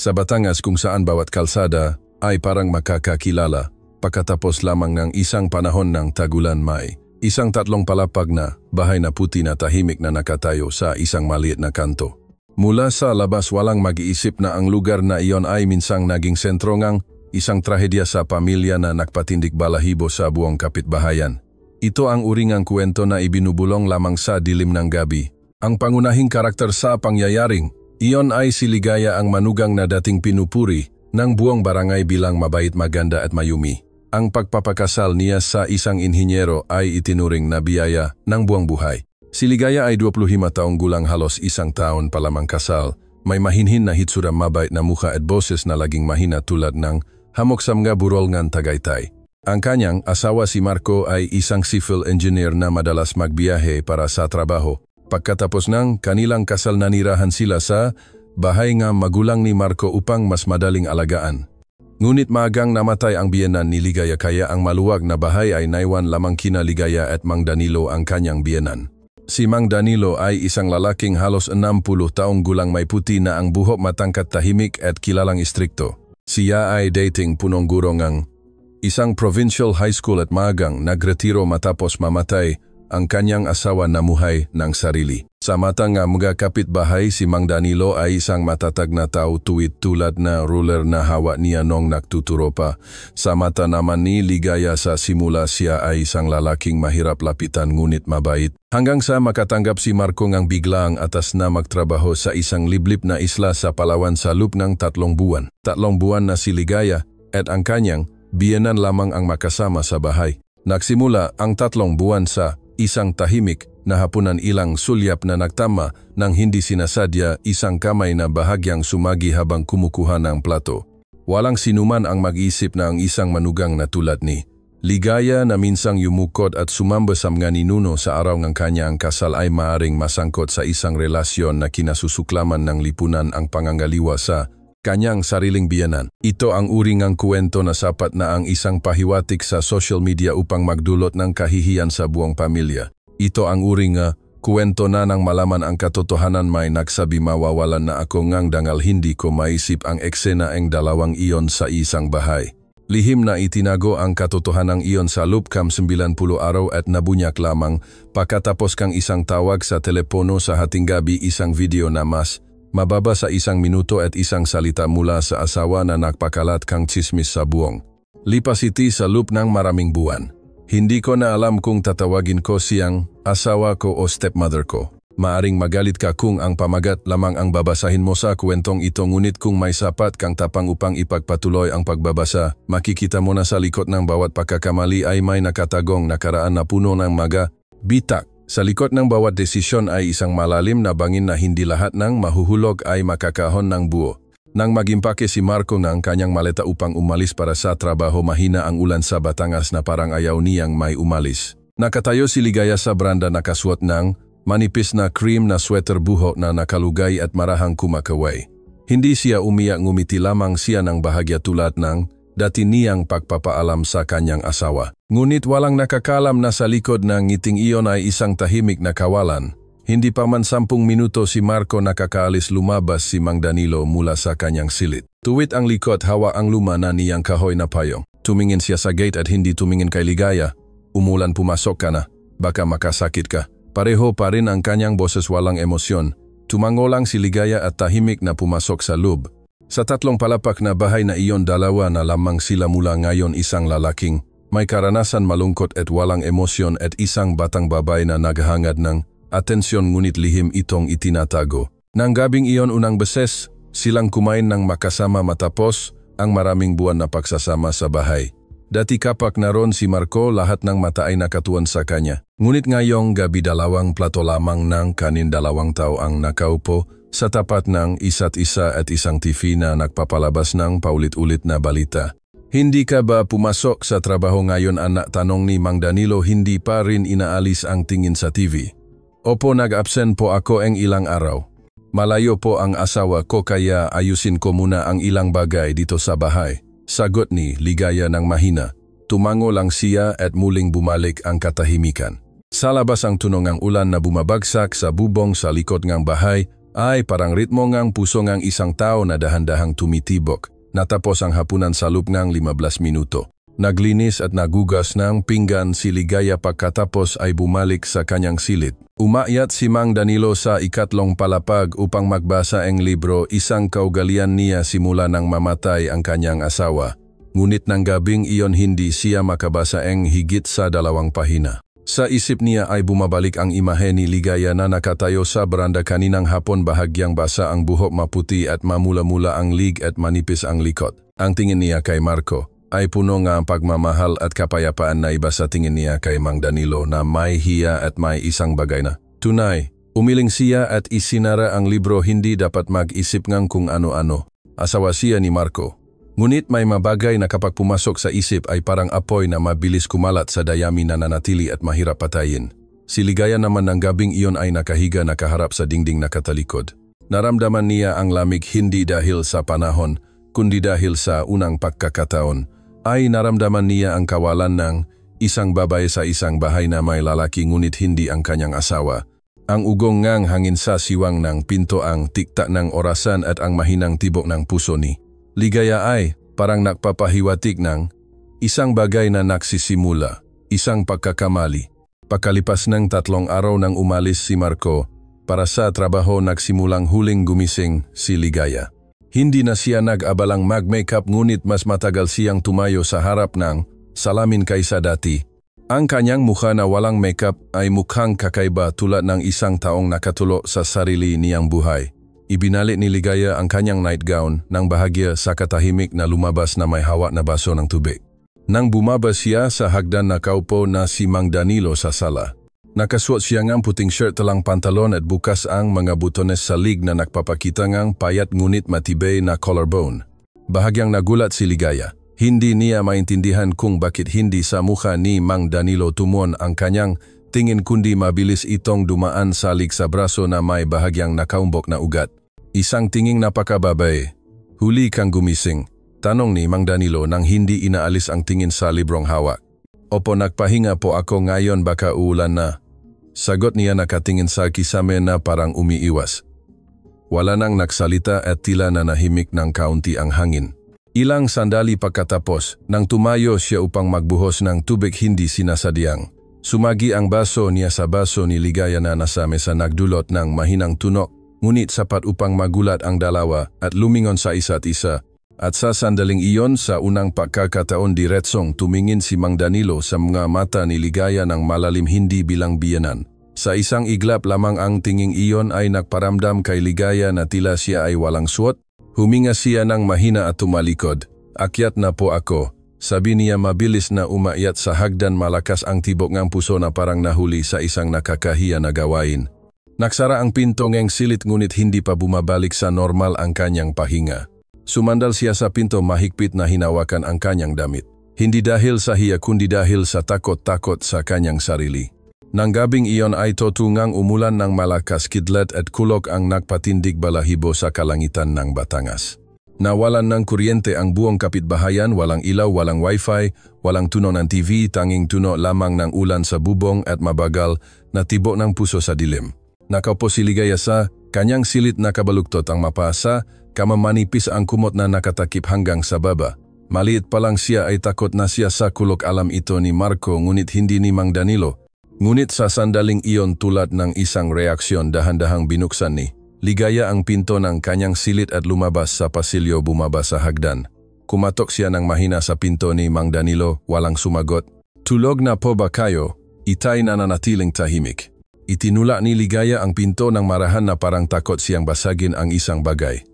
Sa Batangas kung saan bawat kalsada ay parang makakakilala pagkatapos lamang ng isang panahon ng tagulan may isang 3 palapag na bahay na puti na tahimik na nakatayo sa isang maliit na kanto. Mula sa labas walang mag-iisip na ang lugar na iyon ay minsang naging sentro ng isang trahedya sa pamilya na nagpatindig balahibo sa buong kapitbahayan. Ito ang uringang kwento na ibinubulong lamang sa dilim ng gabi. Ang pangunahing karakter sa pangyayaring iyon ay si Ligaya, ang manugang na dating pinupuri ng buong barangay bilang mabait, maganda at mayumi. Ang pagpapakasal niya sa isang inhinyero ay itinuring na biyaya ng buong buhay. Si Ligaya ay 25 taong gulang, halos 1 taon pa lamang kasal. May mahinhin na hitsura, mabait na mukha at boses na laging mahina tulad ng hamok sa mga burol ng Tagaytay. Ang kanyang asawa si Marco ay isang civil engineer na madalas magbiyahe para sa trabaho. Pagkatapos ng kanilang kasal, nanirahan sila sa bahay ng magulang ni Marco upang mas madaling alagaan. Ngunit maagang namatay ang biyenan ni Ligaya kaya ang maluwag na bahay ay naiwan lamang kina Ligaya at Mang Danilo, ang kanyang biyenan. Si Mang Danilo ay isang lalaking halos 60 taong gulang, may puti na ang buhok, matangkat, tahimik at kilalang istrikto. Siya ay dating punong guro ng isang provincial high school at maagang nagretiro matapos mamatay ang kanyang asawa, namuhay ng sarili. Sa mata ng mga kapitbahay, si Mang Danilo ay isang matatag na tao, tuwid tulad na ruler na hawak niya nung nagtuturo pa. Sa mata naman ni Ligaya, sa simula siya ay isang lalaking mahirap lapitan ngunit mabait. Hanggang sa makatanggap si Marco ng bigla ang atas na magtrabaho sa isang liblib na isla sa Palawan sa loob ng 3 buwan. 3 buwan na si Ligaya at ang kanyang biyenan lamang ang makasama sa bahay. Nagsimula ang 3 buwan sa isang tahimik na hapunan, ilang sulyap na nagtama ng hindi sinasadya, isang kamay na bahagyang sumagi habang kumukuha ng plato. Walang sinuman ang mag-isip na ang isang manugang na tulad ni Ligaya na minsang yumukod at sumamba sa mga ninuno sa araw ng kanyang kasal ay maaring masangkot sa isang relasyon na kinasusuklaman ng lipunan ang pangangaliwa sa kanyang sariling biyenan. Ito ang uri ng kwento na sapat na ang isang pahiwatig sa social media upang magdulot ng kahihiyan sa buong pamilya. Ito ang uri nga kwento na nang malaman ang katotohanan may nagsabi, mawawalan na ako ngang dangal hindi ko maisip ang eksena ang 2 iyon sa isang bahay. Lihim na itinago ang katotohanang iyon sa loob ng 90 araw at nabunyak lamang pagkatapos kang isang tawag sa telepono sa hating gabi, isang video na mas mababa sa 1 minuto at isang salita mula sa asawa na nagpakalat kang tsismis sa buong Lipasiti sa loob ng maraming buwan. Hindi ko na alam kung tatawagin ko siyang asawa ko o stepmother ko. Maaring magalit ka kung ang pamagat lamang ang babasahin mo sa kwentong ito, ngunit kung may sapat kang tapang upang ipagpatuloy ang pagbabasa, makikita mo na sa likod ng bawat pagkakamali ay may nakatagong nakaraan na puno ng mga bitak. Sa likod ng bawat desisyon ay isang malalim na bangin na hindi lahat ng mahuhulog ay makakahon ng buo. Nang magimpake si Marco ng kanyang maleta upang umalis para sa trabaho, mahina ang ulan sa Batangas na parang ayaw niyang may umalis. Nakatayo si Ligaya sa branda, nakasuot ng manipis na cream na sweater buhok na nakalugay at marahang kumakaway. Hindi siya umiyak, ngumiti lamang siya ng bahagya tulad ng dati niyang pagpapaalam sa kanyang asawa. Ngunit walang nakakalam na sa likod ng ngiting iyon ay isang tahimik na kawalan. Hindi pa man 10 minuto si Marco nakakaalis, lumabas si Mang Danilo mula sa kanyang silid. Tuwid ang likod, hawa ang luma na niyang kahoy na payong. Tumingin siya sa gate at hindi tumingin kay Ligaya. Umulan, pumasok ka na, baka makasakit ka. Pareho pa rin ang kanyang boses, walang emosyon. Tumango lang si Ligaya at tahimik na pumasok sa loob. Sa 3 palapak na bahay na iyon, 2 na lamang sila mula ngayon, isang lalaking may karanasan malungkot at walang emosyon at isang batang babae na naghahangad ng atensyon ngunit lihim itong itinatago. Nang gabing iyon, unang beses silang kumain ng makasama matapos ang maraming buwan na pagsasama sa bahay. Dati kapak naroon si Marco, lahat ng mata ay nakatuon sa kanya. Ngunit ngayong gabi 2 plato lamang ng kanin, 2 tao ang nakaupo sa tapat ng isa't isa at isang TV na nagpapalabas ng paulit-ulit na balita. Hindi ka ba pumasok sa trabaho ngayon, anak? Tanong ni Mang Danilo. Hindi pa rin inaalis ang tingin sa TV. Opo, nag-absent po ako ang ilang araw. Malayo po ang asawa ko kaya ayusin ko muna ang ilang bagay dito sa bahay. Sagot ni Ligaya ng mahina. Tumango lang siya at muling bumalik ang katahimikan. Sa labas ang tunog ng ulan na bumabagsak sa bubong sa likod ng bahay Ay parang ritmo ngang puso ngang isang tao na dahan-dahang tumitibok. Natapos ang hapunan sa loob ngang 15 minuto. Naglinis at nagugas ng pinggan si Ligaya pagkatapos ay bumalik sa kanyang silid. Umakyat si Mang Danilo sa ikatlong palapag upang magbasa ang libro, isang kaugalian niya simula nang mamatay ang kanyang asawa. Ngunit ng gabing iyon hindi siya makabasa ang higit sa 2 pahina. Sa isip niya ay bumabalik ang imahe ni Ligaya na nakatayo sa beranda kaninang hapon, bahagyang basa ang buhok, maputi at mamula-mula ang lig at manipis ang likod. Ang tingin niya kay Marco ay puno nga ang pagmamahal at kapayapaan na iba sa tingin niya kay Mang Danilo na may hiya at may isang bagay na tunay. Umiling siya at isinara ang libro, hindi dapat mag-isip ngang kung ano-ano. Asawa siya ni Marco. Ngunit may mabagay na kapag pumasok sa isip ay parang apoy na mabilis kumalat sa dayami na nanatili at mahirap patayin. Si Ligaya naman ng gabing iyon ay nakahiga nakaharap sa dingding na katalikod. Naramdaman niya ang lamig hindi dahil sa panahon, kundi dahil sa unang pagkakataon. Ay naramdaman niya ang kawalan ng isang babae sa isang bahay na may lalaki ngunit hindi ang kanyang asawa. Ang ugong ngang hangin sa siwang ng pinto, ang tiktak ng orasan at ang mahinang tibok ng puso ni Ligaya ay parang nagpapahiwatig ng isang bagay na nagsisimula, isang pagkakamali. Pagkalipas ng 3 araw nang umalis si Marco para sa trabaho, nagsimulang huling gumising si Ligaya. Hindi na siya nag-abalang mag-makeup ngunit mas matagal siyang tumayo sa harap ng salamin kaysa dati. Ang kanyang mukha na walang makeup ay mukhang kakaiba, tulad ng isang taong nakatulo sa sarili niyang buhay. Ibinalik ni Ligaya ang kanyang nightgown nang bahagya sa katahimik na lumabas na may hawak na baso ng tubig. Nang bumaba siya sa hagdan, nakaupo na si Mang Danilo sa sala. Nakasuot siya ng puting shirt, talang pantalon at bukas ang mga butones sa lig na nagpapakita ng payat ngunit matibay na collarbone. Bahagyang nagulat si Ligaya. Hindi niya maintindihan kung bakit hindi sa mukha ni Mang Danilo tumuon ang kanyang tingin kundi mabilis itong dumaan sa lig sa braso na may bahagyang nakaumbok na ugat. Isang tinging napakababay. Huli kang gumising? Tanong ni Mang Danilo nang hindi inaalis ang tingin sa librong hawak. Opo, nagpahinga po ako ngayon, baka uulan na. Sagot niya nakatingin sa kisame na parang umiiwas. Wala nang nagsalita at tila nanahimik ng kaunti ang hangin. Ilang sandali pagkatapos, nang tumayo siya upang magbuhos ng tubig hindi sinasadyang. Sumagi ang baso niya sa baso ni Ligaya na nasa mesa, nagdulot ng mahinang tunok, ngunit sapat upang magulat ang dalawa at lumingon sa isa't isa. At sa sandaling iyon, sa unang pagkakataon, diretsong tumingin si Mang Danilo sa mga mata ni Ligaya ng malalim, hindi bilang biyanan. Sa isang iglap lamang ang tinging iyon ay nagparamdam kay Ligaya na tila siya ay walang suot. Huminga siya ng mahina at tumalikod. Akyat na po ako, sabi niya mabilis na umakyat sa hagdan, malakas ang tibok ng puso na parang nahuli sa isang nakakahiya na gawain. Naksara ang pinto ng silit ngunit hindi pa bumabalik sa normal ang kanyang pahinga. Sumandal siya sa pinto, mahigpit na hinawakan ang kanyang damit. Hindi dahil sa hiya kundi dahil sa takot-takot sa kanyang sarili. Nang gabing iyon ay totungang umulan ng malakas, kidlat at kulog ang nagpatindig balahibo sa kalangitan ng Batangas. Nawalan ng kuryente ang buong kapitbahayan, walang ilaw, walang wifi, walang tunog ng TV, tanging tunog lamang ng ulan sa bubong at mabagal na tibok ng puso sa dilim. Nakaupo si Ligaya sa kanyang silid, nakabaluktot ang mapasa, kamamanipis ang kumot na nakatakip hanggang sa baba. Maliit pa lang siya ay takot na siya sa kulog. Alam ito ni Marco ngunit hindi ni Mang Danilo. Ngunit sa sandaling iyon, tulad ng isang reaksyon, dahan-dahang binuksan ni Ligaya ang pinto ng kanyang silid at lumabas sa pasilyo, bumaba sa hagdan. Kumatok siya ng mahina sa pinto ni Mang Danilo, walang sumagot. Tulog na po ba kayo? Itay na nanatiling tahimik. Itinula ni Ligaya ang pinto ng marahan na parang takot siyang basagin ang isang bagay.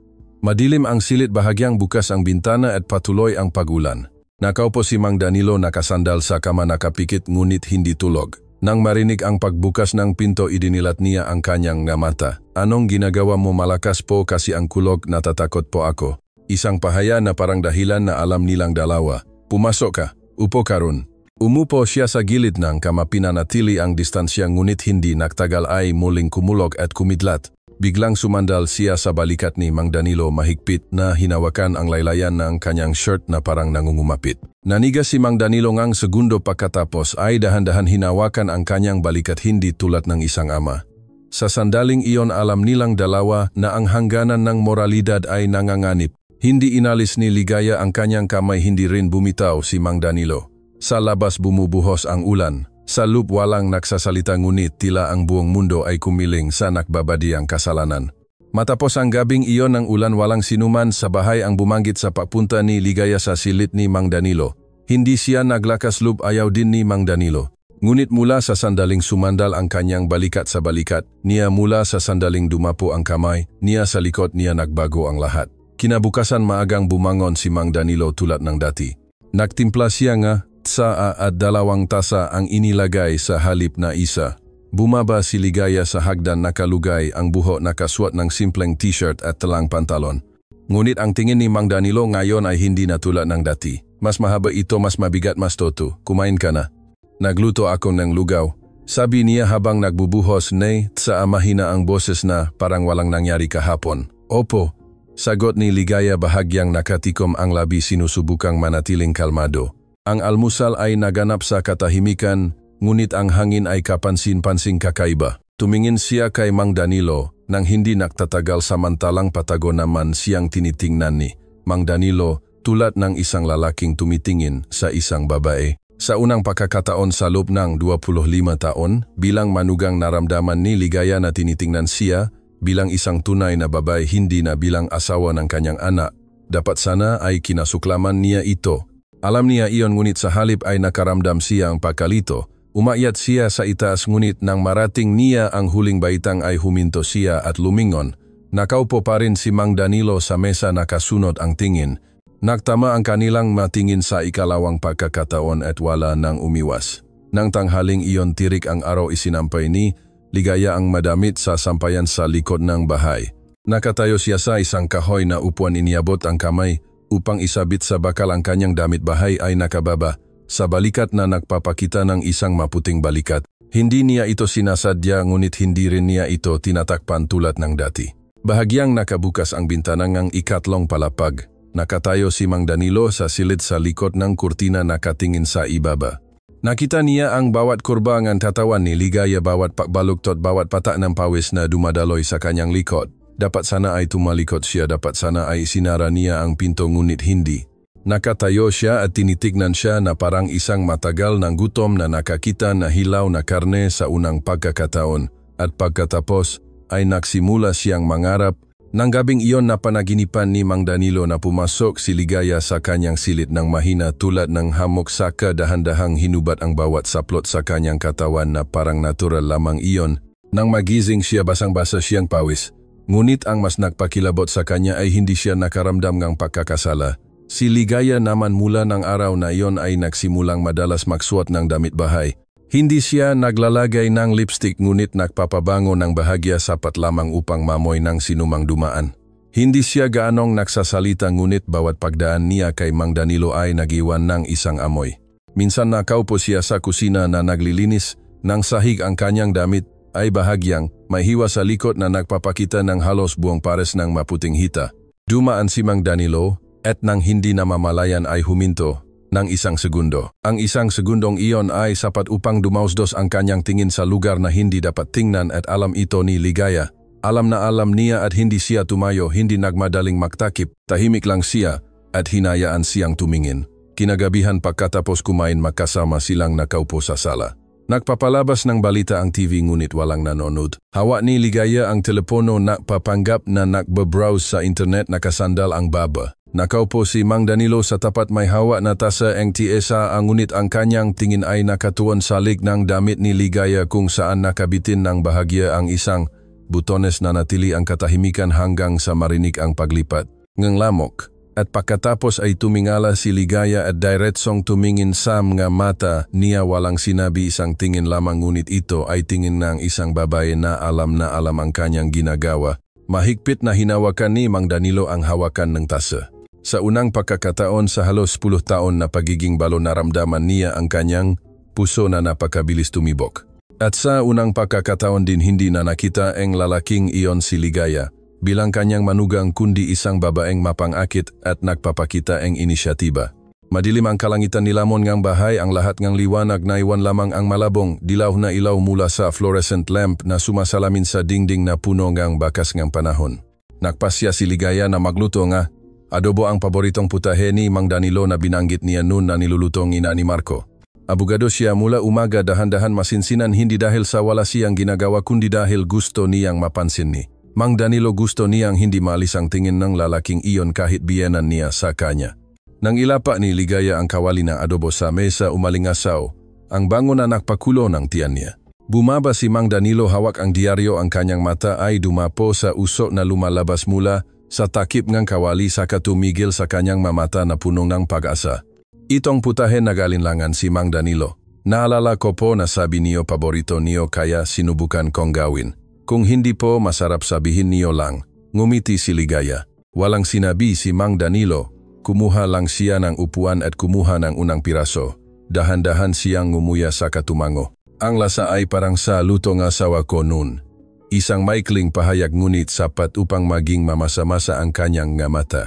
Madilim ang silid, bahagyang bukas ang bintana at patuloy ang pagulan. Nakaupo si Mang Danilo nakasandal sa kama, nakapikit ngunit hindi tulog. Nang marinig ang pagbukas ng pinto, idinilat niya ang kanyang mata. Anong ginagawa mo? Malakas po kasi ang kulog, natatakot po ako. Isang pahaya na parang dahilan na alam nilang dalawa. Pumasok ka, upo ka ron. Umupo siya sa gilid ng kama, pinanatili ang distansya ngunit hindi nagtagal ay muling kumulog at kumidlat. Biglang sumandal siya sa balikat ni Mang Danilo, mahigpit na hinawakan ang laylayan ng kanyang shirt na parang nangungumapit. Nanigas si Mang Danilo ngang segundo pagkatapos ay dahan-dahan hinawakan ang kanyang balikat, hindi tulad ng isang ama. Sa sandaling iyon alam nilang dalawa na ang hangganan ng moralidad ay nanganganib. Hindi inalis ni Ligaya ang kanyang kamay, hindi rin bumitaw si Mang Danilo. Sa labas bumubuhos ang ulan. Sa loob walang nagsasalita ngunit tila ang buong mundo ay kumiling sa nakbabadi ang kasalanan. Matapos ang gabing iyon ng ulan, walang sinuman sa bahay ang bumanggit sa papunta ni Ligaya sa silid ni Mang Danilo. Hindi siya naglakas loob, ayaw din ni Mang Danilo. Ngunit mula sa sandaling sumandal ang kanyang balikat sa balikat, niya mula sa sandaling dumapo ang kamay, niya sa likod niya nagbago ang lahat. Kinabukasan maagang bumangon si Mang Danilo tulad ng dati. Nagtimpla siya nga, tsaa at 2 tasa ang inilagay sa halip na isa. Bumaba si Ligaya sa hagdan, nakalugay ang buhok, nakasuot ng simpleng t-shirt at telang pantalon. Ngunit ang tingin ni Mang Danilo ngayon ay hindi na tulad ng dati. Mas mahaba ito, mas mabigat, mas toto. Kumain ka na. Nagluto ako ng lugaw. Sabi niya habang nagbubuhos, "Nay," sa mahina ang boses na parang walang nangyari kahapon. "Opo," sagot ni Ligaya, bahagyang nakatikom ang labi, sinusubukang manatiling kalmado. Ang almusal ay naganap sa katahimikan, ngunit ang hangin ay kapansin-pansing kakaiba. Tumingin siya kay Mang Danilo nang hindi nagtatagal, samantalang patago naman siyang tinitingnan ni Mang Danilo tulad ng isang lalaking tumitingin sa isang babae. Sa unang pagkakataon sa loob ng 25 taon, bilang manugang naramdaman ni Ligaya na tinitingnan siya bilang isang tunay na babae, hindi na bilang asawa ng kanyang anak. Dapat sana ay kinasuklaman niya ito. Alam niya iyon, ngunit sa halip ay nakaramdam siya ang pagkalito. Umakyat siya sa itaas, ngunit nang marating niya ang huling baitang ay huminto siya at lumingon. Nakaupo pa rin si Mang Danilo sa mesa, nakasunod ang tingin. Nagtama ang kanilang matingin sa ikalawang pagkakataon at wala nang umiwas. Nang tanghaling iyon, tirik ang araw, isinampay ni Ligaya ang madamit sa sampayan sa likod ng bahay. Nakatayo siya sa isang kahoy na upuan, iniabot ang kamay upang isabit sa bakal ang kanyang damit. Bahay ay nakababa sa balikat na nagpapakita ng isang maputing balikat. Hindi niya ito sinasadya, ngunit hindi rin niya ito tinatakpan tulad ng dati. Bahagyang nakabukas ang bintana ng ikatlong palapag. Nakatayo si Mang Danilo sa silid sa likod ng kurtina, nakatingin sa ibaba. Nakita niya ang bawat kurba ng tatawan ni Ligaya, bawat pagbaluktot, bawat patak ng pawis na dumadaloy sa kanyang likod. Dapat sana ay tumalikod siya, dapat sana ay sinara niya ang pinto, ngunit hindi. Nakatayo siya at tinitignan siya na parang isang matagal ng gutom na nakakita na hilaw na karne sa unang pagkakataon, at pagkatapos ay nagsimula siyang mangarap. Nang gabing iyon, napanaginipan ni Mang Danilo na pumasok si Ligaya sa kanyang silid ng mahina tulad ng hamok, saka dahan-dahang hinubat ang bawat saplot sa kanyang katawan na parang natural lamang iyon. Nang magising siya, basang-basa siyang pawis. Ngunit ang mas nagpakilabot sa kanya ay hindi siya nakaramdam ng pagkakasala. Si Ligaya naman mula ng araw na iyon ay nagsimulang madalas magsuot ng damit bahay. Hindi siya naglalagay ng lipstick, ngunit nagpapabango ng bahagya, sapat lamang upang mamoy ng sinumang dumaan. Hindi siya gaanong nagsasalita, ngunit bawat pagdaan niya kay Mang Danilo ay nagiwan ng isang amoy. Minsan nakaupo siya sa kusina na naglilinis ng sahig, ang kanyang damit ay bahagyang may hiwa sa likod na nagpapakita ng halos buong pares ng maputing hita. Dumaan si Mang Danilo at nang hindi namamalayan ay huminto ng 1 segundo. Ang 1 segundong iyon ay sapat upang dumausdos ang kanyang tingin sa lugar na hindi dapat tingnan, at alam ito ni Ligaya. Alam na alam niya at hindi siya tumayo, hindi nagmadaling magtakip. Tahimik lang siya at hinayaan siyang tumingin. Kinagabihan pagkatapos kumain, magkasama silang nakaupo sa sala. Nagpapalabas ng balita ang TV, ngunit walang nanonood. Hawak ni Ligaya ang telepono, nakpapanggap na nakbabrowse sa internet, nakasandal ang baba. Nakaupo si Mang Danilo sa tapat, may hawak na tasa ng TSA, ngunit ang kanyang tingin ay nakatuon sa lig ng damit ni Ligaya kung saan nakabitin ng bahagya ang isang butones. na natili ang katahimikan hanggang sa marinig ang paglipat ng lamok. At pagkatapos ay tumingala si Ligaya at diretsong tumingin sa mga mata niya, walang sinabi, isang tingin lamang, ngunit ito ay tingin ng isang babae na alam ang kanyang ginagawa. Mahigpit na hinawakan ni Mang Danilo ang hawakan ng tasa. Sa unang pagkakataon sa halos 10 taon na pagiging balo, naramdaman niya ang kanyang puso na napakabilis tumibok. At sa unang pagkakataon din hindi na nakita ang lalaking iyon si Ligaya bilang kanyang manugang, kundi isang babaeng mapangakit at nagpapakita ang inisyatiba. Madilim ang kalangitan nilamon ngang bahay, ang lahat ngang liwanag na iwan lamang ang malabong, dilaw na ilaw mula sa fluorescent lamp na sumasalamin sa dingding na puno ngang bakas ngang panahon. Nagpasya si Ligaya na magluto nga. Adobo ang paboritong putahe ni Mang Danilo na binanggit niya noon na nilulutong ina ni Marco. Abugado siya mula umaga, dahan-dahan masinsinan, hindi dahil sa wala siyang ginagawa kundi dahil gusto niyang mapansin ni Mang Danilo, gusto niyang hindi maalis ang tingin ng lalaking iyon kahit biyenan niya sa kanya. Nang ilapa ni Ligaya ang kawali ng adobo sa mesa, umalingasaw ang bango na nagpakulo ng tiyan niya. Bumaba si Mang Danilo, hawak ang diaryo, ang kanyang mata ay dumapo sa usok na lumalabas mula sa takip ng kawali, saka tumigil sa kanyang mamata na punong ng pag-asa. Itong putahe nagalinlangan si Mang Danilo. Naalala ko po na sabi niyo paborito niyo kaya sinubukan kong gawin. Kung hindi po masarap sabihin niyo lang. Ngumiti si Ligaya. Walang sinabi si Mang Danilo. Kumuha lang siya ng upuan at kumuha ng unang piraso. Dahan-dahan siyang ngumuya sa katumango. Ang lasa ay parang sa lutong asawa ko noon. Isang maikling pahayag ngunit sapat upang maging mamasa-masa ang kanyang nga mata.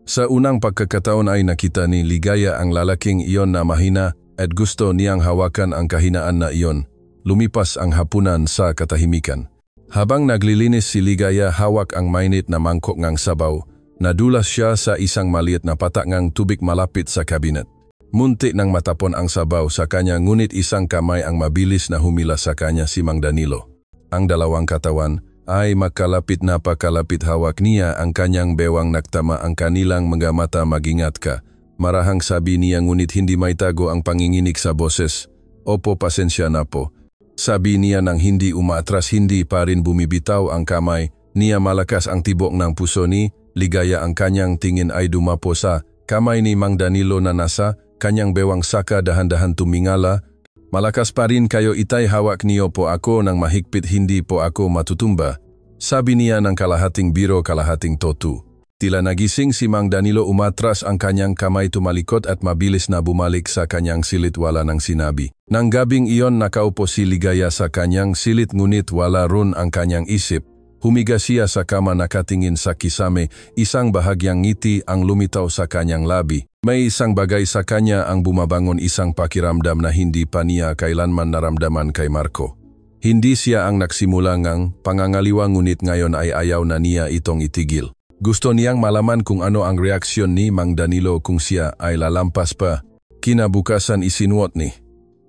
Sa unang pagkakataon ay nakita ni Ligaya ang lalaking iyon na mahina at gusto niyang hawakan ang kahinaan na iyon. Lumipas ang hapunan sa katahimikan. Habang naglilinis si Ligaya, hawak ang mainit na mangkok ngang sabaw. Nadulas siya sa isang maliit na patak ngang tubig malapit sa kabinet. Munti nang matapon ang sabaw sa kanya, ngunit isang kamay ang mabilis na humila sa kanya, si Mang Danilo. Ang dalawang katawan ay makalapit na pakalapit, hawak niya ang kanyang bewang, nagtama ang kanilang mga mata. Mag-ingat ka, marahang sabi niya, ngunit hindi maitago ang panginginig sa boses. Opo, pasensya na po. Sabi niya nang hindi umaatras, hindi pa rin bumibitaw ang kamay niya. Malakas ang tibok ng puso ni Ligaya, ang kanyang tingin ay dumapo sa kamay ni Mang Danilo na nasa kanyang bewang, saka dahan-dahan tumingala. Malakas pa rin kayo, itay, hawak niyo po ako ng mahigpit, hindi po ako matutumba. Sabi niya ng kalahating biro kalahating totu. Tila nagising si Mang Danilo, umatras ang kanyang kamay, tumalikot at mabilis na bumalik sa kanyang silid, wala nang sinabi. Nang gabing iyon nakaupo si Ligaya sa kanyang silid, ngunit wala ron ang kanyang isip. Humiga siya sa kama, nakatingin sa kisame, isang bahagyang ngiti ang lumitaw sa kanyang labi. May isang bagay sa kanya ang bumabangon, isang pakiramdam na hindi pa niya kailanman naramdaman kay Marco. Hindi siya ang nagsimula ngang pangangaliwa, ngunit ngayon ay ayaw na niya itong itigil. Gusto niyang malaman kung ano ang reaksyon ni Mang Danilo kung siya ay lalampas pa. Kinabukasan isinuot ni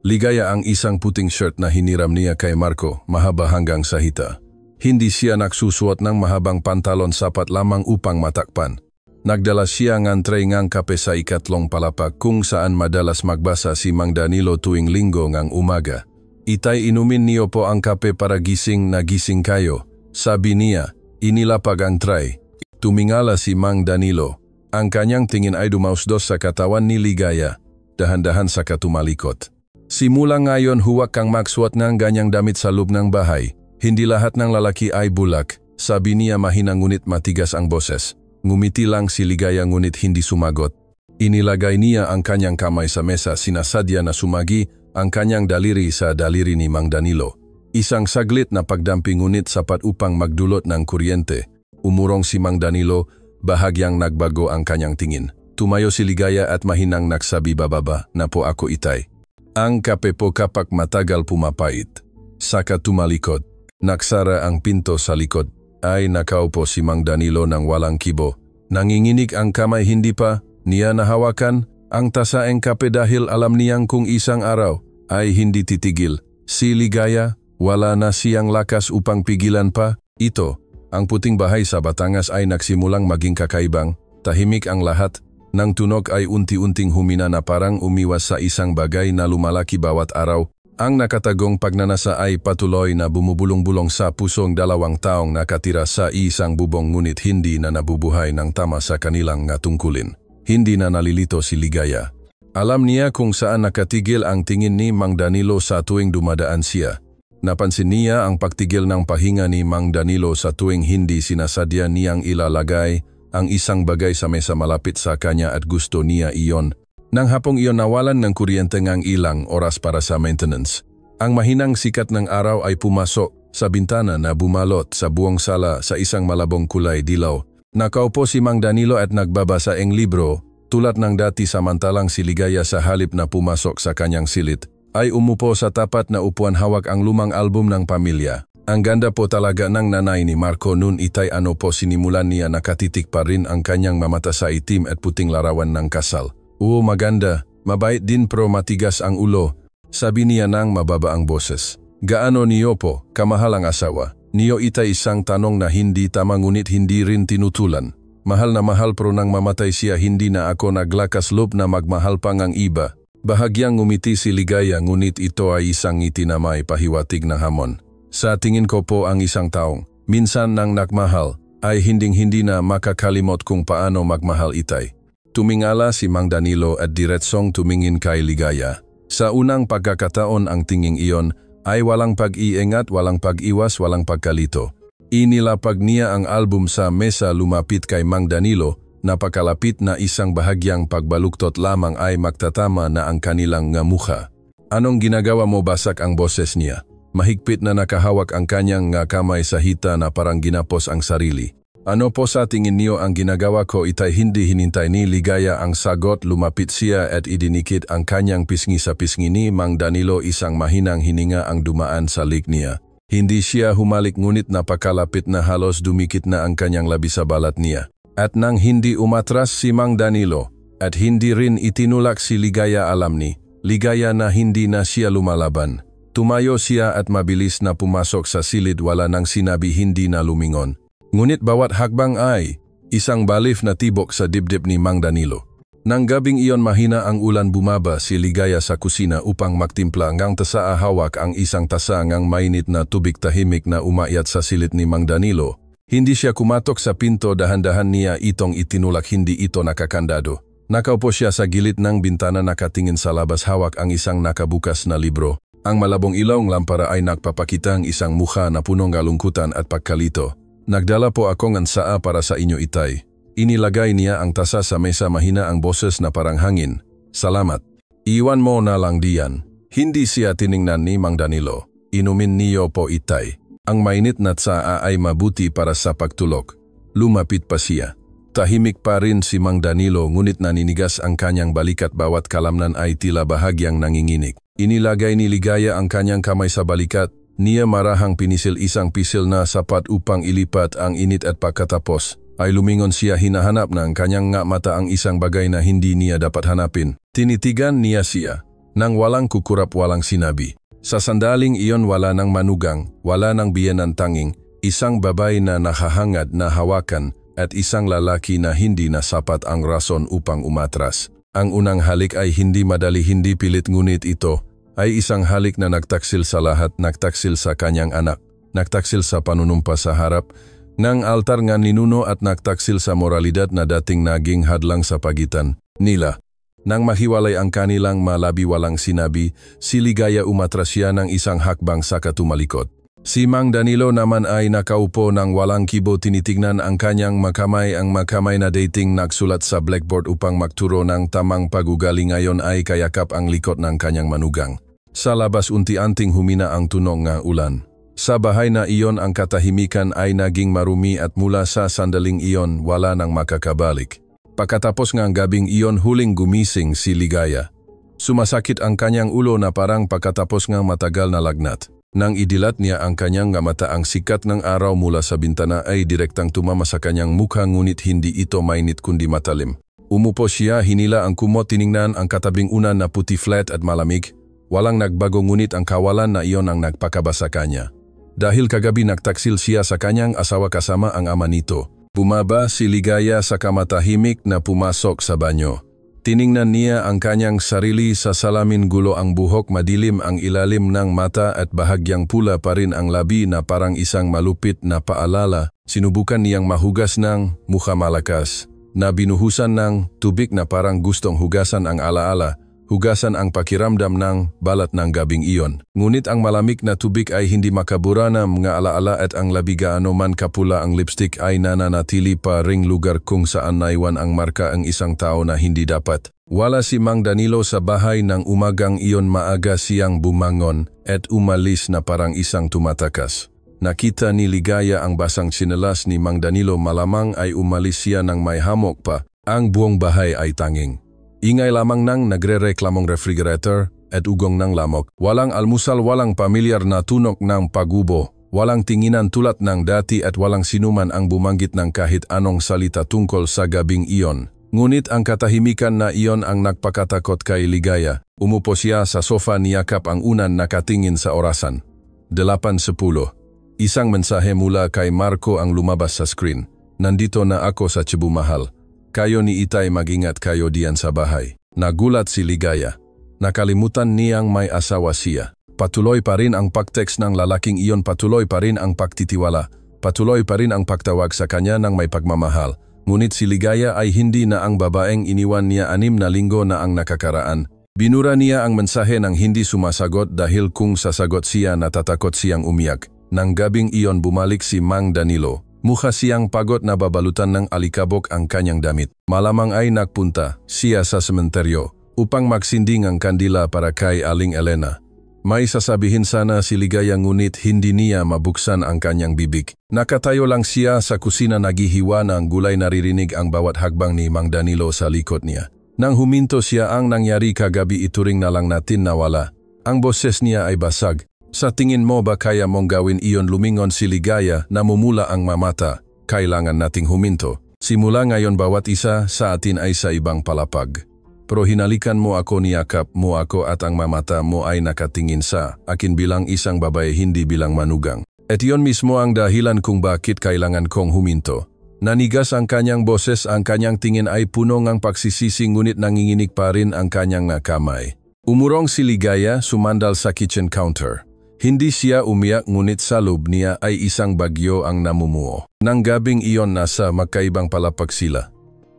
Ligaya ang isang puting shirt na hiniram niya kay Marco, mahaba hanggang sa hita. Hindi siya nagsusuot ng mahabang pantalon, sapat lamang upang matakpan. Nagdala siya ng tray ngang kape sa ikatlong palapag kung saan madalas magbasa si Mang Danilo tuwing Linggo ngang umaga. Itay, inumin niyo po ang kape para gising na gising kayo, sabi niya. Inilapag ang tray. Tumingala si Mang Danilo. Ang kanyang tingin ay dumausdos sa katawan ni Ligaya. Dahan-dahan saka tumalikot. Simula ngayon huwag kang magsuot ng ganyang damit sa loob ng bahay. Hindi lahat ng lalaki ay bulak, sabi niya, mahina ngunit matigas ang boses. Ngumiti lang si Ligaya ngunit hindi sumagot. Inilagay niya ang kanyang kamay sa mesa, sinasadya na sumagi ang kanyang daliri sa daliri ni Mang Danilo. Isang saglit na pagdamping ngunit sapat upang magdulot ng kuryente. Umurong si Mang Danilo, bahagyang nagbago ang kanyang tingin. Tumayo si Ligaya at mahinang nagsabi, bababa na po ako, itay. Ang kape po kapag matagal pumapait. Saka tumalikod. Naksara ang pinto sa likod. Ay nakaupo si Mang Danilo ng walang kibo. Nanginginig ang kamay, hindi pa niya nahawakan ang tasaeng kape dahil alam niyang kung isang araw ay hindi titigil. Si Ligaya, wala na siyang lakas upang pigilan pa ito. Ang puting bahay sa Batangas ay nagsimulang maging kakaibang. Tahimik ang lahat. Nang tunog ay unti-unting humina na parang umiwas sa isang bagay na lumalaki bawat araw. Ang nakatagong pagnanasa ay patuloy na bumubulong-bulong sa pusong dalawang taong nakatira sa isang bubong, ngunit hindi na nabubuhay ng tama sa kanilang tungkulin. Hindi na nalilito si Ligaya. Alam niya kung saan nakatigil ang tingin ni Mang Danilo sa tuwing dumadaan siya. Napansin niya ang pagtigil ng pahinga ni Mang Danilo sa tuwing hindi sinasadya niyang ilalagay ang isang bagay sa mesa malapit sa kanya at gusto niya iyon. Nang hapong iyon nawalan ng kuryente ngang ilang oras para sa maintenance. Ang mahinang sikat ng araw ay pumasok sa bintana na bumalot sa buong sala sa isang malabong kulay dilaw. Nakaupo si Mang Danilo at nagbabasa ng libro. Tulad ng dati samantalang si Ligaya sa halip na pumasok sa kanyang silid, ay umupo sa tapat na upuan hawak ang lumang album ng pamilya. Ang ganda po talaga ng nanay ni Marco noon itay ano po sinimulan niya nakatitik pa rin ang kanyang mamata sa itim at puting larawan ng kasal. Oo maganda, mabait din pro matigas ang ulo, sabi niya nang mababa ang boses. Gaano niyo po, kamahal ang asawa? Niyo itay isang tanong na hindi tama ngunit hindi rin tinutulan. Mahal na mahal pro nang mamatay siya hindi na ako naglakas loob na magmahal pang ang iba. Bahagyang ngumiti si Ligaya ngunit ito ay isang ngiti na may pahiwatig ng hamon. Sa tingin ko po ang isang taong, minsan nang nagmahal, ay hinding-hindi na makakalimot kung paano magmahal itay. Tumingala si Mang Danilo at diretsong tumingin kay Ligaya. Sa unang pagkakataon ang tinging iyon ay walang pag-iingat, walang pag-iwas, walang pagkalito. Inilapag niya ang album sa mesa lumapit kay Mang Danilo, napakalapit na isang bahagyang pagbaluktot lamang ay magtatama na ang kanilang nga mukha. Anong ginagawa mo basak ang boses niya? Mahigpit na nakahawak ang kanyang nga kamay sa hita na parang ginapos ang sarili. Ano po sa tingin niyo ang ginagawa ko itay hindi hinintay ni Ligaya ang sagot lumapit siya at idinikit ang kanyang pisngi sa pisngi ni Mang Danilo isang mahinang hininga ang dumaan sa lig niya. Hindi siya humalik ngunit napakalapit na halos dumikit na ang kanyang labi sa balat niya. At nang hindi umatras si Mang Danilo at hindi rin itinulak si Ligaya alam ni Ligaya na hindi na siya lumalaban. Tumayo siya at mabilis na pumasok sa silid wala nang sinabi hindi na lumingon. Ngunit bawat hakbang ay isang balif na tibok sa dibdib ni Mang Danilo. Nang gabing iyon mahina ang ulan bumaba si Ligaya sa kusina upang magtimpla ngang tasa hawak ang isang tasa ngang mainit na tubig tahimik na umakyat sa silid ni Mang Danilo. Hindi siya kumatok sa pinto dahan-dahan niya itong itinulak hindi ito nakakandado. Nakaupo siya sa gilid ng bintana nakatingin sa labas hawak ang isang nakabukas na libro. Ang malabong ilong lampara ay nagpapakitang isang mukha na punong kalungkutan at pagkalito. Nagdala po ako ng saa para sa inyo itay. Inilagay niya ang tasa sa mesa mahina ang boses na parang hangin. Salamat. Iwan mo na lang diyan. Hindi siya tiningnan ni Mang Danilo. Inumin niyo po itay. Ang mainit na tsaa ay mabuti para sa pagtulog. Lumapit pa siya. Tahimik pa rin si Mang Danilo ngunit naninigas ang kanyang balikat bawat kalamnan ay tila bahagyang nanginginig. Inilagay ni Ligaya ang kanyang kamay sa balikat. Niya marahang pinisil isang pisil na sapat upang ilipat ang init at pagkatapos ay lumingon siya hinahanap ng kanyang nga mata ang isang bagay na hindi niya dapat hanapin. Tinitigan niya siya nang walang kukurap walang sinabi. Sa sandaling iyon wala nang manugang, wala nang biyenan tanging, isang babae na nakahangad na hawakan at isang lalaki na hindi na sapat ang rason upang umatras. Ang unang halik ay hindi madali hindi pilit ngunit ito ay isang halik na nagtaksil sa lahat, nagtaksil sa kanyang anak, nagtaksil sa panunumpa sa harap, ng altar nga ninuno at nagtaksil sa moralidad na dating naging hadlang sa pagitan nila. Nang mahiwalay ang kanilang malabi walang sinabi, si Ligaya umatras siya ng isang hakbang saka tumalikod. Si Mang Danilo naman ay nakaupo ng walang kibo tinitignan ang kanyang makamay na dating nagsulat sa blackboard upang magturo ng tamang pagugali ngayon ay kayakap ang likod ng kanyang manugang. Sa labas unti-anting humina ang tunog nga ulan. Sa bahay na iyon ang katahimikan ay naging marumi at mula sa sandaling iyon wala nang makakabalik. Pagkatapos ng gabing iyon huling gumising si Ligaya. Sumasakit ang kanyang ulo na parang pagkatapos ng matagal na lagnat. Nang idilat niya ang kanyang mata ang sikat ng araw mula sa bintana ay direktang tumama sa kanyang mukha ngunit hindi ito mainit kundi matalim. Umupo siya hinila ang kumot tiningnan ang katabing unan na puti flat at malamig. Walang nagbago ngunit ang kawalan na iyon ang nagpakaba sa kanya. Dahil kagabi nagtaksil siya sa kanyang asawa kasama ang ama nito. Bumaba si Ligaya sa kamatahimik na pumasok sa banyo. Tiningnan niya ang kanyang sarili sa salamin gulo ang buhok madilim ang ilalim ng mata at bahagyang pula pa rin ang labi na parang isang malupit na paalala. Sinubukan niyang mahugas ng mukha malakas na binuhusan ng tubig na parang gustong hugasan ang alaala. Hugasan ang pakiramdam ng balat ng gabing iyon. Ngunit ang malamig na tubig ay hindi makabura na mga alaala at ang labi gaano man kapula ang lipstick ay nananatili pa ring lugar kung saan naiwan ang marka ang isang tao na hindi dapat. Wala si Mang Danilo sa bahay ng umagang iyon maaga siyang bumangon at umalis na parang isang tumatakas. Nakita ni Ligaya ang basang tsinelas ni Mang Danilo malamang ay umalis siya ng may hamok pa. Ang buong bahay ay tanging. Ingay lamang ng nagre-reklamong refrigerator at ugong ng lamok. Walang almusal, walang pamilyar na tunog ng pagubo. Walang tinginan tulad ng dati at walang sinuman ang bumanggit ng kahit anong salita tungkol sa gabing iyon. Ngunit ang katahimikan na iyon ang nagpakatakot kay Ligaya. Umupo siya sa sofa, niyakap ang unan, nakatingin sa orasan. 8:10. Isang mensahe mula kay Marco ang lumabas sa screen. Nandito na ako sa Cebu, mahal. Kayo ni Itay, mag-ingat kayo diyan sa bahay. Nagulat si Ligaya. Nakalimutan niyang may asawa siya. Patuloy pa rin ang pag-text ng lalaking iyon, patuloy pa rin ang pagtitiwala, patuloy pa rin ang pagtawag sa kanya ng may pagmamahal. Ngunit si Ligaya ay hindi na ang babaeng iniwan niya 6 na linggo na ang nakakaraan. Binura niya ang mensahe ng hindi sumasagot dahil kung sasagot siya, natatakot siyang umiyak. Nang gabing iyon bumalik si Mang Danilo. Mukha siyang pagod na babalutan ng alikabok ang kanyang damit. Malamang ay nagpunta siya sa sementeryo upang magsinding ang kandila para kay Aling Elena. May sasabihin sana si Ligaya ngunit hindi niya mabuksan ang kanyang bibig. Nakatayo lang siya sa kusina, naghihiwa ng gulay, naririnig ang bawat hakbang ni Mang Danilo sa likod niya. Nang huminto siya, ang nangyari kagabi ituring na lang natin nawala. Ang boses niya ay basag. Sa tingin mo ba kaya mong gawin iyon? Lumingon si Ligaya, namumula ang mamata. Kailangan nating huminto. Simula ngayon bawat isa sa atin ay sa ibang palapag. Pero hinalikan mo ako, niyakap mo ako at ang mamata mo ay nakatingin sa akin bilang isang babae, hindi bilang manugang. At iyon mismo ang dahilan kung bakit kailangan kong huminto. Nanigas ang kanyang boses, ang kanyang tingin ay puno ng pagsisisi ngunit nanginginig pa rin ang kanyang kamay. Umurong si Ligaya, sumandal sa kitchen counter. Hindi siya umiyak ngunit sa loob niya ay isang bagyo ang namumuo. Nang gabing iyon nasa magkaibang palapag sila.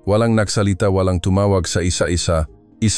Walang nagsalita, walang tumawag sa isa-isa,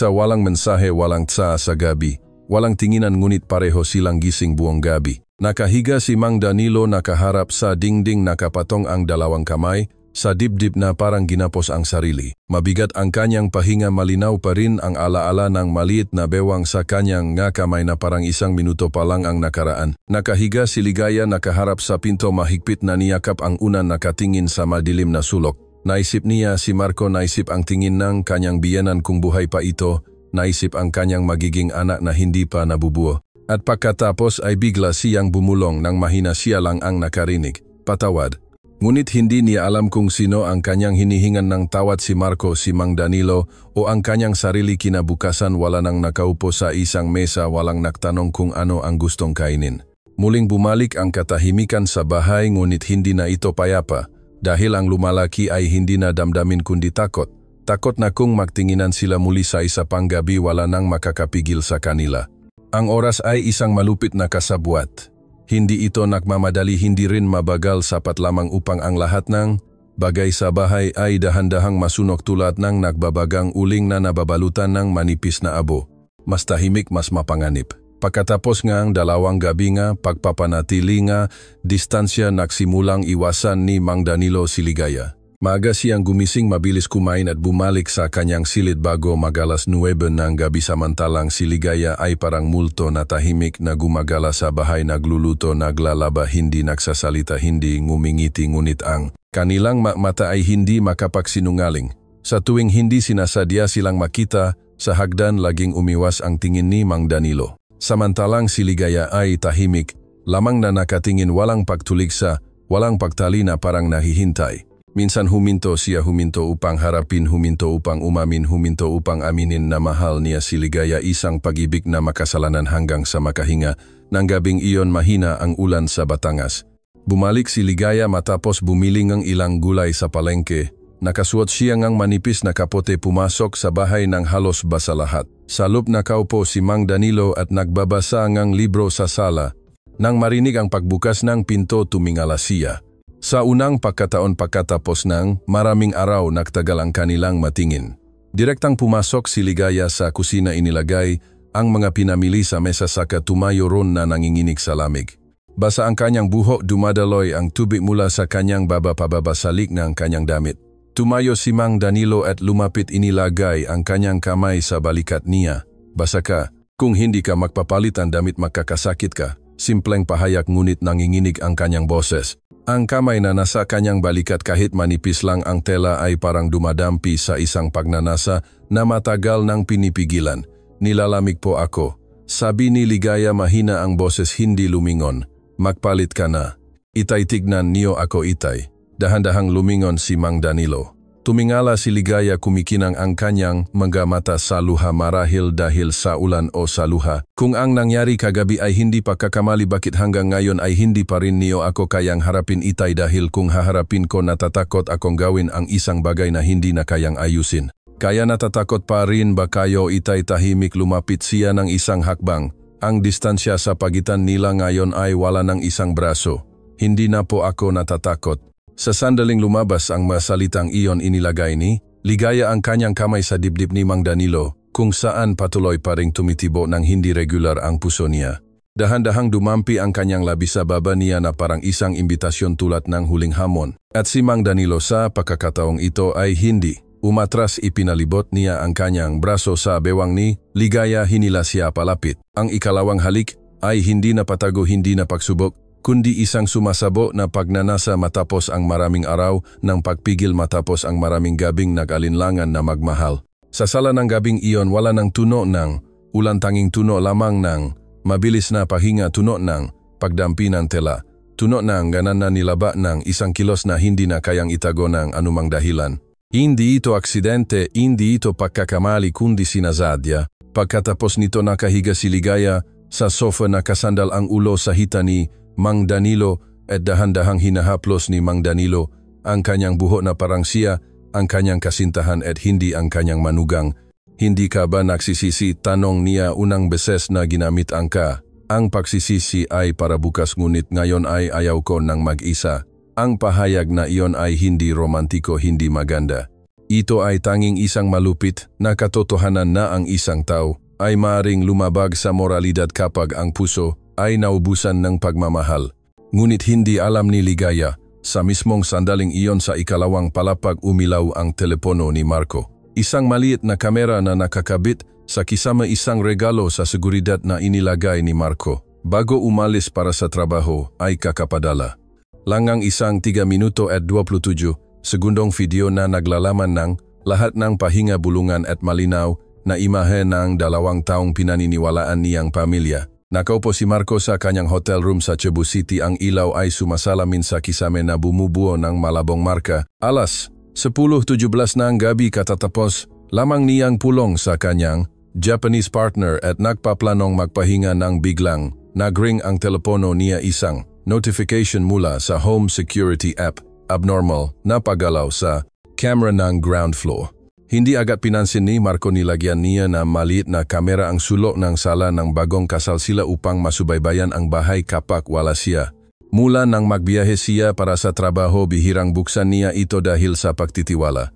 walang mensahe, walang tsa sa gabi. Walang tinginan ngunit pareho silang gising buong gabi. Nakahiga si Mang Danilo, nakaharap sa dingding, nakapatong ang dalawang kamay sa dibdib na parang ginapos ang sarili. Mabigat ang kanyang pahinga, malinaw pa rin ang alaala ng maliit na bewang sa kanyang kamay na parang 1 minuto pa lang ang nakaraan. Nakahiga si Ligaya, nakaharap sa pinto, mahigpit na niyakap ang unan, nakatingin sa madilim na sulok. Naisip niya si Marco, naisip ang tingin ng kanyang biyenan kung buhay pa ito, naisip ang kanyang magiging anak na hindi pa nabubuo. At pagkatapos ay bigla siyang bumulong nang mahina, siya lang ang nakarinig. Patawad. Ngunit hindi niya alam kung sino ang kanyang hinihingan ng tawad, si Marco, si Mang Danilo, o ang kanyang sarili. Kinabukasan wala nang nakaupo sa isang mesa, walang nagtanong kung ano ang gustong kainin. Muling bumalik ang katahimikan sa bahay, ngunit hindi na ito payapa. Dahil ang lumalaki ay hindi na damdamin kundi takot. Takot na kung magtinginan sila muli sa isa pang gabi, wala nang makakapigil sa kanila. Ang oras ay isang malupit na kasabwat. Hindi ito nagmamadali, hindi rin mabagal, sapat lamang upang ang lahat ng bagay sa bahay ay dahan-dahang masunog tulad ng nagbabagang uling na nababalutan ng manipis na abo. Mas tahimik, mas mapanganib. Pagkatapos ng 2 gabi nga pagpapanatili nga distansya, nagsimulang iwasan ni Mang Danilo si Ligaya. Maaga siyang gumising, mabilis kumain at bumalik sa kanyang silid bago mag-alas 9 ng gabi, samantalang si Ligaya ay parang multo na tahimik na gumagala sa bahay, nagluluto, naglalaba, hindi nagsasalita, hindi ngumingiti, ngunit ang kanilang mata ay hindi makapagsinungaling. Sa tuwing hindi sinasadya silang makita sa hagdan, laging umiwas ang tingin ni Mang Danilo. Samantalang si Ligaya ay tahimik lamang na nakatingin, walang pagtuligsa, walang pagtali, na parang nahihintay. Minsan huminto siya, huminto upang harapin, huminto upang umamin, huminto upang aminin na mahal niya si Ligaya, isang pag-ibig na makasalanan hanggang sa makahinga. Nang gabing iyon mahina ang ulan sa Batangas. Bumalik si Ligaya matapos bumili ng ilang gulay sa palengke. Nakasuot siya ng manipis na kapote, pumasok sa bahay ng halos basa lahat. Sa loob nakaupo si Mang Danilo at nagbabasa ng libro sa sala. Nang marinig ang pagbukas ng pinto, tumingala siya. Sa unang pagkataon pagkatapos ng maraming araw, nagtagal ang kanilang matingin. Direktang pumasok si Ligaya sa kusina, inilagay ang mga pinamili sa mesa, saka tumayo ron na nanginginig sa lamig. Basa ang kanyang buhok, dumadaloy ang tubig mula sa kanyang baba pababa sa lik ng kanyang damit. Tumayo si Mang Danilo at lumapit, inilagay ang kanyang kamay sa balikat niya. Basa ka, kung hindi ka magpapalit ang damit makakasakit ka. Simpleng pahayag ngunit nanginginig ang kanyang boses. Ang kamay na nasa kanyang balikat kahit manipis lang ang tela ay parang dumadampi sa isang pagnanasa na matagal nang pinipigilan. Nilalamig po ako. Sabi ni Ligaya mahina ang boses hindi lumingon. Magpalit ka na. Itay tignan niyo ako itay. Dahan-dahang lumingon si Mang Danilo. Tumingala si Ligaya kumikinang ang kanyang mga mata sa luha marahil dahil sa ulan o sa luha. Kung ang nangyari kagabi ay hindi pa kakamali bakit hanggang ngayon ay hindi pa rin niyo ako kayang harapin itay dahil kung haharapin ko natatakot akong gawin ang isang bagay na hindi na kayang ayusin. Kaya natatakot pa rin ba kayo itay tahimik lumapit siya ng isang hakbang. Ang distansya sa pagitan nila ngayon ay wala ng isang braso. Hindi na po ako natatakot. Sa sandaling lumabas ang masalitang iyon inilagay ni Ligaya ang kanyang kamay sa dibdib ni Mang Danilo kung saan patuloy pa ring tumitibo ng hindi regular ang puso niya. Dahan-dahang dumampi ang kanyang labi sa baba niya na parang isang imbitasyon tulad ng huling hamon. At si Mang Danilo sa pagkakataong ito ay hindi. Umatras ipinalibot niya ang kanyang braso sa bewang ni Ligaya hinila siya palapit. Ang ikalawang halik ay hindi na patago hindi na pagsubok kundi isang sumasabo na pagnanasa matapos ang maraming araw ng pagpigil matapos ang maraming gabing nag-alinlangan na magmahal. Sa sala ng gabing iyon wala ng tuno ng ulan tanging tuno lamang ng mabilis na pahinga tuno ng pagdampi ng tela. Tuno ng ganan na nilaba ng isang kilos na hindi na kayang itago ng anumang dahilan. Hindi ito aksidente, hindi ito pagkakamali kundi sinasadya. Pagkatapos nito nakahiga si Ligaya sa sofa na kasandal ang ulo sa hita ni Mang Danilo at dahan-dahang hinahaplos ni Mang Danilo ang kanyang buhok na parang siya ang kanyang kasintahan at hindi ang kanyang manugang. Hindi ka ba nagsisisi? Tanong niya unang beses na ginamit ang ka. Ang pagsisisi ay para bukas ngunit ngayon ay ayaw ko ng mag-isa. Ang pahayag na iyon ay hindi romantiko, hindi maganda. Ito ay tanging isang malupit na katotohanan na ang isang tao ay maaring lumabag sa moralidad kapag ang puso ay naubusan ng pagmamahal. Ngunit hindi alam ni Ligaya, sa mismong sandaling iyon sa ikalawang palapag umilaw ang telepono ni Marco. Isang maliit na kamera na nakakabit sa kisama isang regalo sa seguridad na inilagay ni Marco. Bago umalis para sa trabaho ay kakapadala. Langang isang 3 minuto at 27 segundong video na naglalaman ng lahat ng pahinga bulungan at malinaw na imahe ng 2 taong pinaniniwalaan niyang pamilya. Nakaupo si Marco sa kanyang hotel room sa Cebu City. Ang ilaw ay sumasalamin sa kisame na bumubuo ng malabong marka. Alas 10:17 ng gabi katatapos lamang niyang pulong sa kanyang Japanese partner at nagpaplanong magpahinga ng biglang nagring ang telepono niya isang notification mula sa home security app. Abnormal na paggalaw sa camera ng ground floor. Hindi agad pinansin ni Marco nilagyan niya na maliit na kamera ang sulok ng sala ng bagong kasal sila upang masubaybayan ang bahay kapag wala siya. Mula nang magbiyahe siya para sa trabaho bihirang buksan niya ito dahil sa pagtitiwala.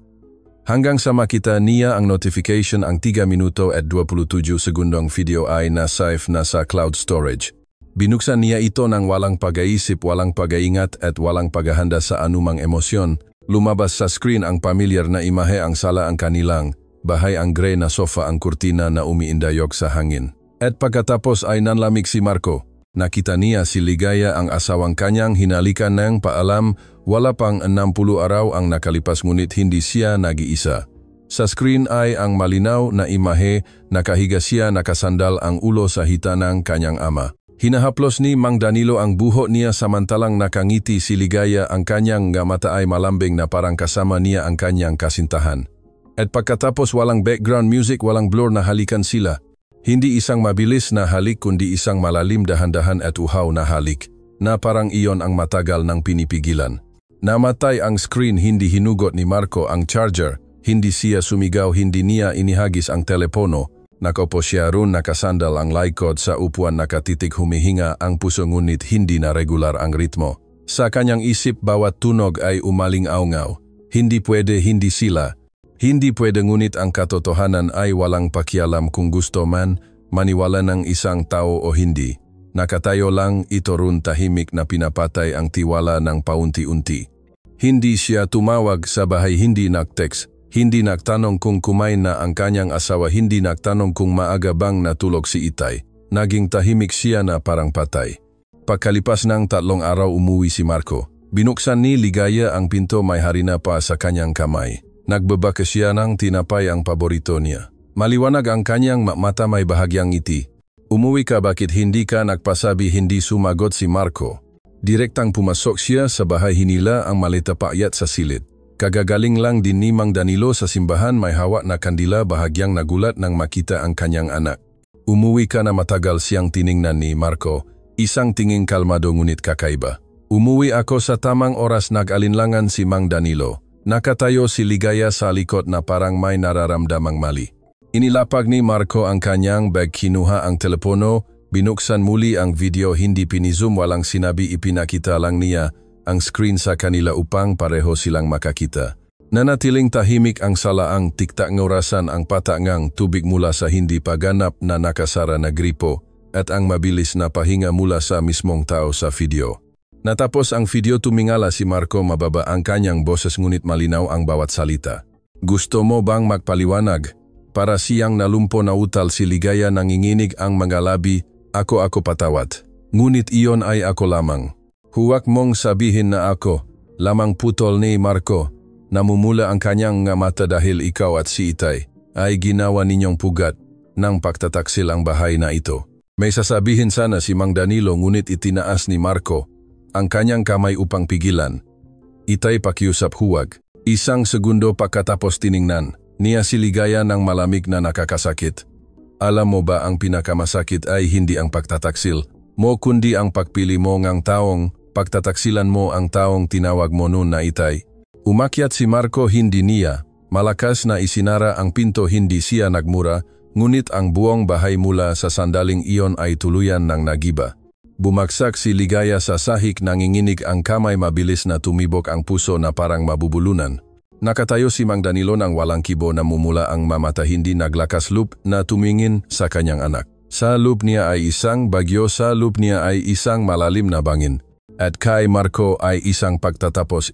Hanggang sa makita niya ang notification ang 3 minuto at 27 segundong video ay na-save na sa cloud storage. Binuksan niya ito ng walang pag-iisip, walang pag-iingat at walang paghahanda sa anumang emosyon. Lumabas sa screen ang pamilyar na imahe ang sala ang kanilang bahay ang gray na sofa ang kurtina na umiindayog sa hangin. At pagkatapos ay nanlamig si Marco. Nakita niya si Ligaya ang asawang kanyang hinalikan ng paalam. Wala pang 60 araw ang nakalipas ngunit hindi siya nag-iisa. Sa screen ay ang malinaw na imahe, nakahiga siya nakasandal ang ulo sa hita ng kanyang ama. Hinahaplos ni Mang Danilo ang buhok niya samantalang nakangiti si Ligaya ang kanyang mata ay malambing na parang kasama niya ang kanyang kasintahan. At pagkatapos walang background music, walang blur na halikan sila. Hindi isang mabilis na halik kundi isang malalim dahan-dahan at uhaw na halik na parang iyon ang matagal ng pinipigilan. Namatay ang screen, hindi hinugot ni Marco ang charger, hindi siya sumigaw, hindi niya inihagis ang telepono. Nakaupo siya roon nakasandal ang likod sa upuan nakatitig humihinga ang puso ngunit hindi na regular ang ritmo. Sa kanyang isip bawat tunog ay umaling-aungaw. Hindi pwede, hindi sila. Hindi pwede ngunit ang katotohanan ay walang pakialam kung gusto man maniwala ng isang tao o hindi. Nakatayo lang ito roon tahimik na pinapatay ang tiwala ng paunti-unti. Hindi siya tumawag sa bahay, hindi nag-text. Hindi nagtanong kung kumain na ang kanyang asawa, hindi nagtanong kung maaga bang natulog si Itay. Naging tahimik siya na parang patay. Pagkalipas ng 3 araw umuwi si Marco. Binuksan ni Ligaya ang pinto, may harina pa sa kanyang kamay. Nagbabaka siya ng tinapay, ang paborito niya. Maliwanag ang kanyang mata, may bahagyang ngiti. Umuwi ka, bakit hindi ka nagpasabi? Hindi sumagot si Marco. Direktang pumasok siya sa bahay, hinila ang maleta paakyat sa silid. Kagagaling lang din ni Mang Danilo sa simbahan, may hawak na kandila, bahagyang nagulat nang makita ang kanyang anak. Umuwi ka na, matagal siyang tiningnan ni Marco. Isang tingin kalmado ngunit kakaiba. Umuwi ako sa tamang oras, nag-alinlangan si Mang Danilo. Nakatayo si Ligaya sa likod na parang may nararamdamang mali. Inilapag ni Marco ang kanyang bag, kinuha ang telepono, binuksan muli ang video, hindi pinizoom, walang sinabi, ipinakita lang niya ang screen sa kanila upang pareho silang makakita. Nanatiling tahimik ang salaang, tiktak ng orasan, ang patangang tubig mula sa hindi pa ganap na nakasara na gripo, at ang mabilis na pahinga mula sa mismong tao sa video. Natapos ang video, tumingala si Marco, mababa ang kanyang boses ngunit malinaw ang bawat salita. Gusto mo bang magpaliwanag? Para siyang nalumpo na utal si Ligaya, nanginginig ang mga labi. Ako patawad. Ngunit iyon ay ako lamang. Huwag mong sabihin na ako lamang, putol ni Marco. Namumula ang kanyang mata dahil ikaw at si Itay ay ginawa ninyong pugat ng pagtataksil ang bahay na ito. May sasabihin sana si Mang Danilo, ngunit itinaas ni Marco ang kanyang kamay upang pigilan. Itay, pakiusap, huwag. Isang segundo pagkatapos tiningnan niya si Ligaya ng malamig na nakakasakit. Alam mo ba, ang pinakamasakit ay hindi ang pagtataksil mo kundi ang pagpili mo ng taong pagtataksilan mo, ang taong tinawag mo noon na Itay. Umakyat si Marco, hindi niya malakas na isinara ang pinto, hindi siya nagmura, ngunit ang buong bahay mula sa sandaling iyon ay tuluyan ng nagiba. Bumagsak si Ligaya sa sahig, nanginginig ang kamay, mabilis na tumibok ang puso na parang mabubulunan. Nakatayo si Mang Danilo ng walang kibo, namumula ang mamata, hindi naglakas loob na tumingin sa kanyang anak. Sa loob niya ay isang bagyo, sa loob niya ay isang malalim na bangin. At kay Marco ay isang pagtatapos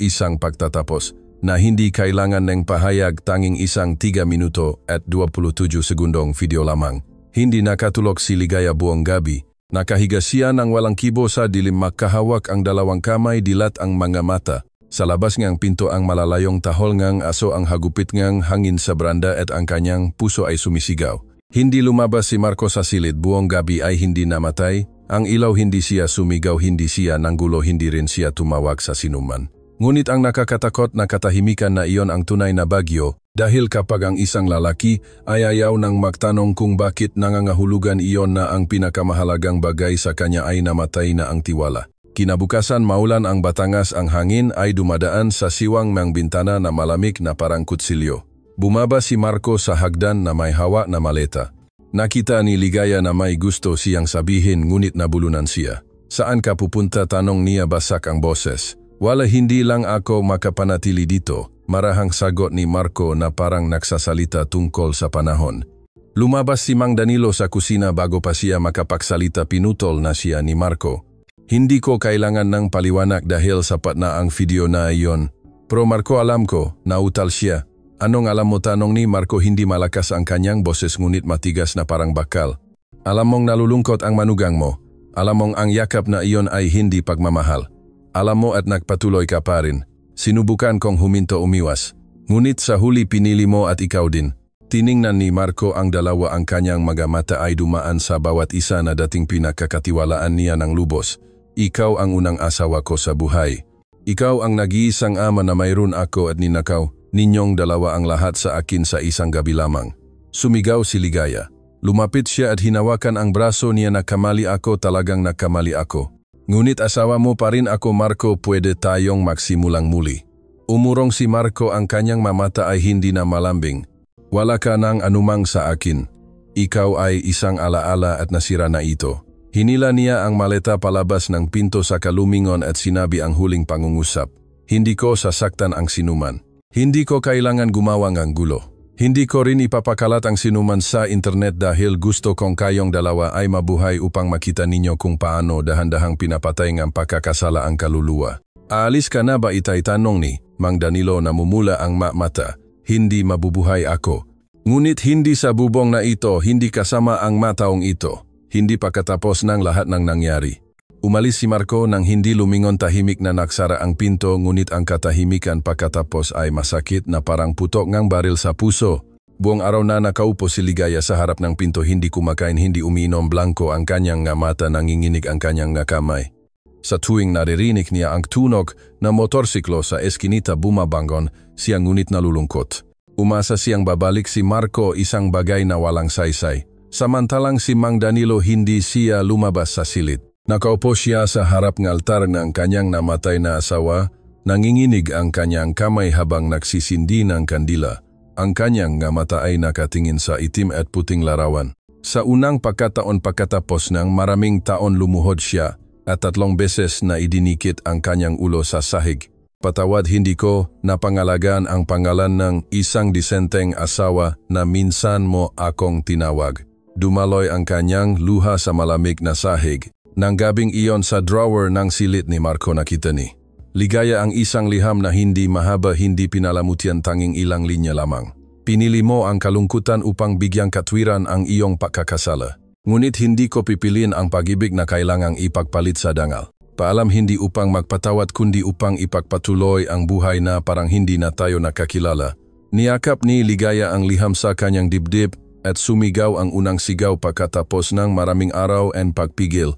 na hindi kailangan ng pahayag, tanging isang 3 minuto at 27 segundong video lamang. Hindi nakatulog si Ligaya buong gabi. Nakahiga siya ng walang kibo sa dilim, makahawak ang dalawang kamay, dilat ang mga mata. Sa labas ngang pinto ang malalayong tahol ngang aso, ang hagupit ngang hangin sa beranda, at ang kanyang puso ay sumisigaw. Hindi lumabas si Marco sa silid buong gabi, ay hindi namatay. Ang ilaw, hindi siya sumigaw, hindi siya nanggulo, hindi rin siya tumawag sa sinuman. Ngunit ang nakakatakot na katahimikan na iyon ang tunay na bagyo, dahil kapag ang isang lalaki ay ayaw nang magtanong kung bakit, nangangahulugan iyon na ang pinakamahalagang bagay sa kanya ay namatay na ang tiwala. Kinabukasan, maulan ang Batangas, ang hangin ay dumadaan sa siwang ng bintana na malamig na parang kutsilyo. Bumaba si Marco sa hagdan na may hawak na maleta. Nakita ni Ligaya na may gusto siyang sabihin, ngunit nabulunan siya. Saan ka pupunta? Tanong niya, basak ang boses. Wala, hindi lang ako makapanatili dito. Marahang sagot ni Marco na parang nagsasalita tungkol sa panahon. Lumabas si Mang Danilo sa kusina bago pa siya makapagsalita, pinutol na siya ni Marco. Hindi ko kailangan ng paliwanag dahil sapat na ang video na iyon. Pro Marco, alam ko, nautal siya. Anong alam mo? Tanong ni Marco, hindi malakas ang kanyang boses ngunit matigas na parang bakal. Alam mong nalulungkot ang manugang mo. Alam mong ang yakap na iyon ay hindi pagmamahal. Alam mo at nagpatuloy ka pa rin. Sinubukan kong huminto, umiwas. Ngunit sa huli pinili mo at ikaw din. Tiningnan ni Marco ang dalawa, ang kanyang mga mata ay dumaan sa bawat isa na dating pinakakatiwalaan niya ng lubos. Ikaw ang unang asawa ko sa buhay. Ikaw ang nag-iisang ama na mayroon ako at ninakaw. Ninyong dalawa ang lahat sa akin sa isang gabi lamang. Sumigaw si Ligaya. Lumapit siya at hinawakan ang braso niya. Nakamali ako, talagang nakamali ako. Ngunit asawa mo pa rin ako, Marco, pwede tayong magsimulang muli. Umurong si Marco, ang kanyang mamata ay hindi na malambing. Wala ka nang anumang sa akin. Ikaw ay isang alaala at nasira na ito. Hinila niya ang maleta palabas ng pinto sa kalumingon at sinabi ang huling pangungusap. Hindi ko sasaktan ang sinuman. Hindi ko kailangan gumawa ng gulo. Hindi ko rin ipapakalat ang sinuman sa internet dahil gusto kong kayong dalawa ay mabuhay upang makita ninyo kung paano dahan-dahang pinapatay ng pagkakasala ang kaluluwa. Aalis ka na ba? Itay, tanong ni Mang Danilo, namumula ang mata. Hindi mabubuhay ako. Ngunit hindi sa bubong na ito, hindi kasama ang mataong ito. Hindi pagkatapos ng lahat ng nangyari. Umalis si Marco nang hindi lumingon, tahimik na naksara ang pinto, ngunit ang katahimikan pagkatapos ay masakit na parang putok ngang baril sa puso. Buong araw na nakaupo si Ligaya sa harap ng pinto, hindi kumakain, hindi umiinom, blanco ang kanyang nga mata, nanginginig ang kanyang nga kamay. Sa tuwing naririnig niya ang tunog na motorsiklo sa eskinita, bumabangon siya ngunit nalulungkot. Umasa siyang babalik si Marco, isang bagay na walang saysay. Samantalang si Mang Danilo hindi siya lumabas sa silid. Nakaupo siya sa harap ng altar ng kanyang namatay na asawa, nanginginig ang kanyang kamay habang nagsisindi ng kandila. Ang kanyang nga mata ay nakatingin sa itim at puting larawan. Sa unang pagkataon pagkatapos ng maraming taon, lumuhod siya at 3 beses na idinikit ang kanyang ulo sa sahig. Patawad, hindi ko napangalagaan ang pangalan ng isang disenteng asawa na minsan mo akong tinawag. Dumaloy ang kanyang luha sa malamig na sahig. Nang gabing iyon, sa drawer ng silid ni Marco nakita ni Ligaya ang isang liham na hindi mahaba, hindi pinalamutian, tanging ilang linya lamang. Pinili mo ang kalungkutan upang bigyang katwiran ang iyong pagkakasala. Ngunit hindi ko pipiliin ang pag-ibig na kailangang ipagpalit sa dangal. Paalam, hindi upang magpatawad kundi upang ipagpatuloy ang buhay na parang hindi na tayo nakakilala. Niyakap ni Ligaya ang liham sa kanyang dibdib at sumigaw ang unang sigaw pagkatapos ng maraming araw and pagpigil.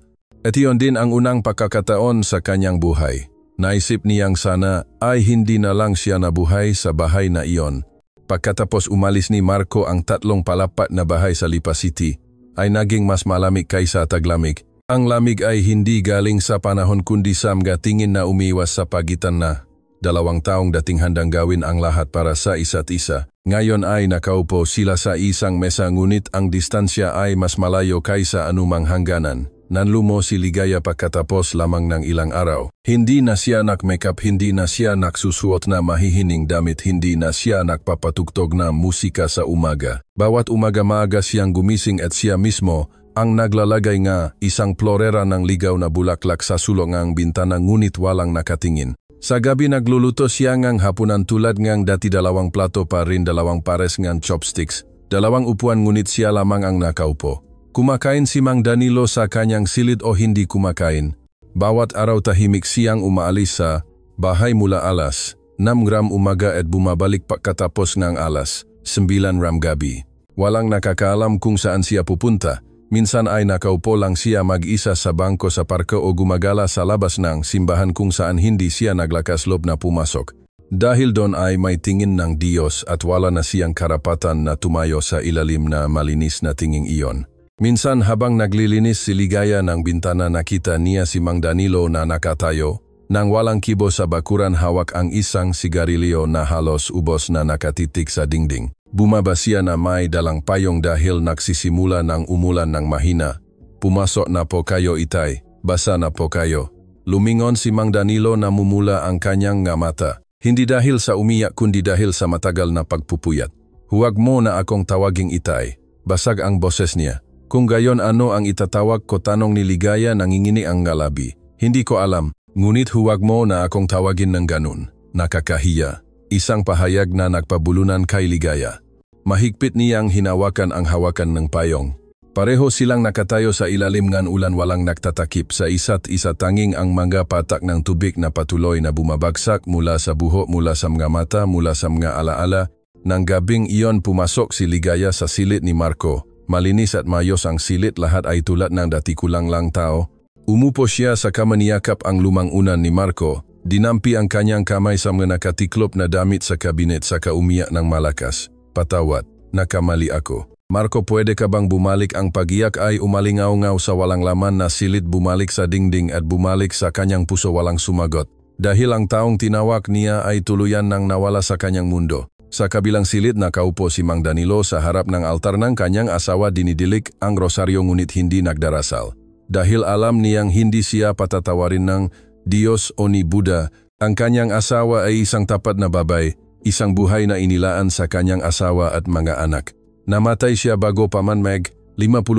At iyon din ang unang pagkakataon sa kanyang buhay. Naisip niyang sana ay hindi na lang siya nabuhay sa bahay na iyon. Pagkatapos umalis ni Marco, ang 3 palapat na bahay sa Lipa City ay naging mas malamig kaysa taglamig. Ang lamig ay hindi galing sa panahon kundi sa mga tingin na umiwas sa pagitan na 2 taong dating handang gawin ang lahat para sa isa't isa. Ngayon ay nakaupo sila sa isang mesa, ngunit ang distansya ay mas malayo kaysa anumang hangganan. Nanlumo si Ligaya pagkatapos lamang ng ilang araw. Hindi na siya nag-makeup, hindi na siya nagsusuot na mahihining damit, hindi na siya nagpapatugtog na musika sa umaga. Bawat umaga maaga siyang gumising at siya mismo ang naglalagay nga isang florera ng ligaw na bulaklak sa sulong ng bintana, ngunit walang nakatingin. Sa gabi nagluluto siya ngang hapunan tulad ngang dati, 2 plato pa rin, 2 pares ngang chopsticks, 2 upuan, ngunit siya lamang ang nakaupo. Kumakain si Mang Danilo sa kanyang silid o hindi kumakain. Bawat araw tahimik siyang umaalis sa bahay mula alas 6 umaga at bumabalik pagkatapos ng alas 9 gabi. Walang nakakaalam kung saan siya pupunta. Minsan ay nakaupo lang siya mag-isa sa bangko sa parke o gumagala sa labas ng simbahan kung saan hindi siya naglakas loob na pumasok. Dahil doon ay may tingin ng Diyos at wala na siyang karapatan na tumayo sa ilalim na malinis na tinging iyon. Minsan habang naglilinis si Ligaya ng bintana, nakita niya si Mang Danilo na nakatayo nang walang kibo sa bakuran, hawak ang isang sigarilyo na halos ubos na nakatitik sa dingding. Bumaba siya na may dalang payong dahil nagsisimula ng umulan ng mahina. Pumasok na po kayo, itay. Basa na po kayo. Lumingon si Mang Danilo na mumula ang kanyang nga mata. Hindi dahil sa umiyak kundi dahil sa matagal na pagpupuyat. Huwag mo na akong tawaging itay. Basag ang boses niya. Kung gayon, ano ang itatawag ko, tanong ni Ligaya, nangingini ang ngalabi. Hindi ko alam, ngunit huwag mo na akong tawagin ng ganun. Nakakahiya. Isang pahayag na nagpabulunan kay Ligaya. Mahigpit niyang hinawakan ang hawakan ng payong. Pareho silang nakatayo sa ilalim ng ulan, walang nagtatakip sa isa't isa, tanging ang mga patak ng tubig na patuloy na bumabagsak mula sa buhok, mula sa mga mata, mula sa mga alaala. Nang gabing iyon pumasok si Ligaya sa silid ni Marco. Malinis at mayos ang silid, lahat ay tulad ng dati, kulang lang tao. Umupo siya sa kama, niyakap ang lumang unan ni Marco. Dinampi ang kanyang kamay sa mga nakatiklop na damit sa kabinet, saka umiyak ng malakas. Patawad, nakamali ako. Marco, pwede ka bang bumalik? Ang pagiyak ay umalingaw-ngaw sa walang laman na silid, bumalik sa dingding at bumalik sa kanyang puso, walang sumagot. Dahil ang taong tinawag niya ay tuluyan nang nawala sa kanyang mundo. Sa kabilang silid nakaupo si Mang Danilo sa harap ng altar ng kanyang asawa, dinidilik ang rosaryo ngunit hindi nagdarasal. Dahil alam niyang hindi siya patatawarin ng Diyos o ni Buddha, ang kanyang asawa ay isang tapat na babay, isang buhay na inilaan sa kanyang asawa at mga anak. Namatay siya bago pa man 50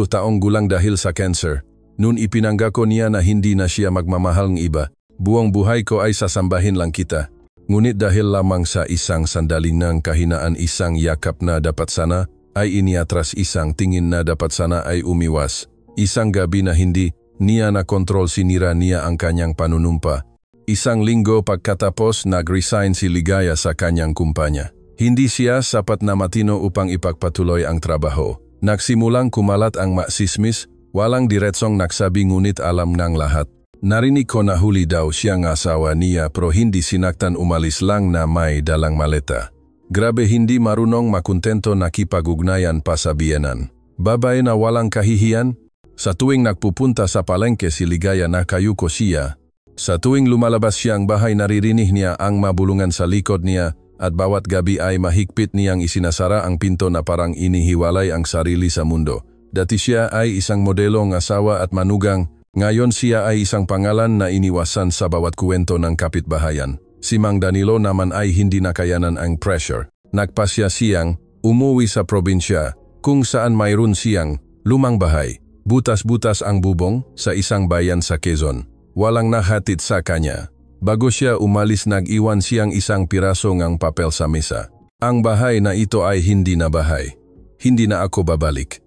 taong gulang dahil sa cancer. Noon ipinanggako niya na hindi na siya magmamahal ng iba. Buong buhay ko ay sasambahin lang kita. Ngunit dahil lamang sa isang sandali ng kahinaan, isang yakap na dapat sana ay iniatras, isang tingin na dapat sana ay umiwas. Isang gabi na hindi niya na kontrol sinira niya ang kanyang panunumpa. Isang linggo pagkatapos nag-resign si Ligaya sa kanyang kumpanya. Hindi siya sapat na matino upang ipagpatuloy ang trabaho. Nagsimulang kumalat ang maksismis, walang diretsong nagsabi ngunit alam ng lahat. Narinig ko na huli daw siyang asawa niya pero hindi sinaktan umalis lang na may dalang maleta. Grabe hindi marunong makontento nakipag-ugnayan pa sa biyenan. Babae na walang kahihiyan? Sa tuwing nagpupunta sa palengke si Ligaya nakayuko siya. Sa tuwing lumalabas siyang bahay naririnig niya ang mabulungan sa likod niya at bawat gabi ay mahigpit niyang isinasara ang pinto na parang inihiwalay ang sarili sa mundo. Dati siya ay isang modelong asawa at manugang. Ngayon siya ay isang pangalan na iniwasan sa bawat kwento ng kapitbahayan. Si Mang Danilo naman ay hindi nakayanan ang pressure. Nagpasya siyang umuwi sa probinsya kung saan mayroon siyang lumang bahay. Butas-butas ang bubong sa isang bayan sa Quezon. Walang nahatid sa kanya. Bago siya umalis nag-iwan siyang isang piraso ng papel sa mesa. Ang bahay na ito ay hindi na bahay. Hindi na ako babalik.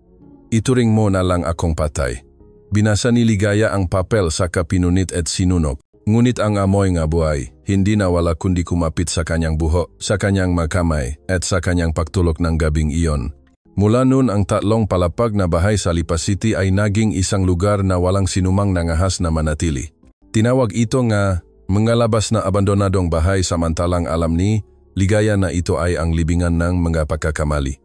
Ituring mo na lang akong patay. Binasa ni Ligaya ang papel sa kapinunit at sinunok. Ngunit ang amoy nga buhay, hindi nawala kundi kumapit sa kanyang buho, sa kanyang makamay, at sa kanyang pagtulog ng gabing iyon. Mula noon ang 3 palapag na bahay sa Lipa City ay naging isang lugar na walang sinumang nangahas na manatili. Tinawag ito nga mga labas na abandonadong bahay samantalang alam ni Ligaya na ito ay ang libingan ng mga pagkakamali.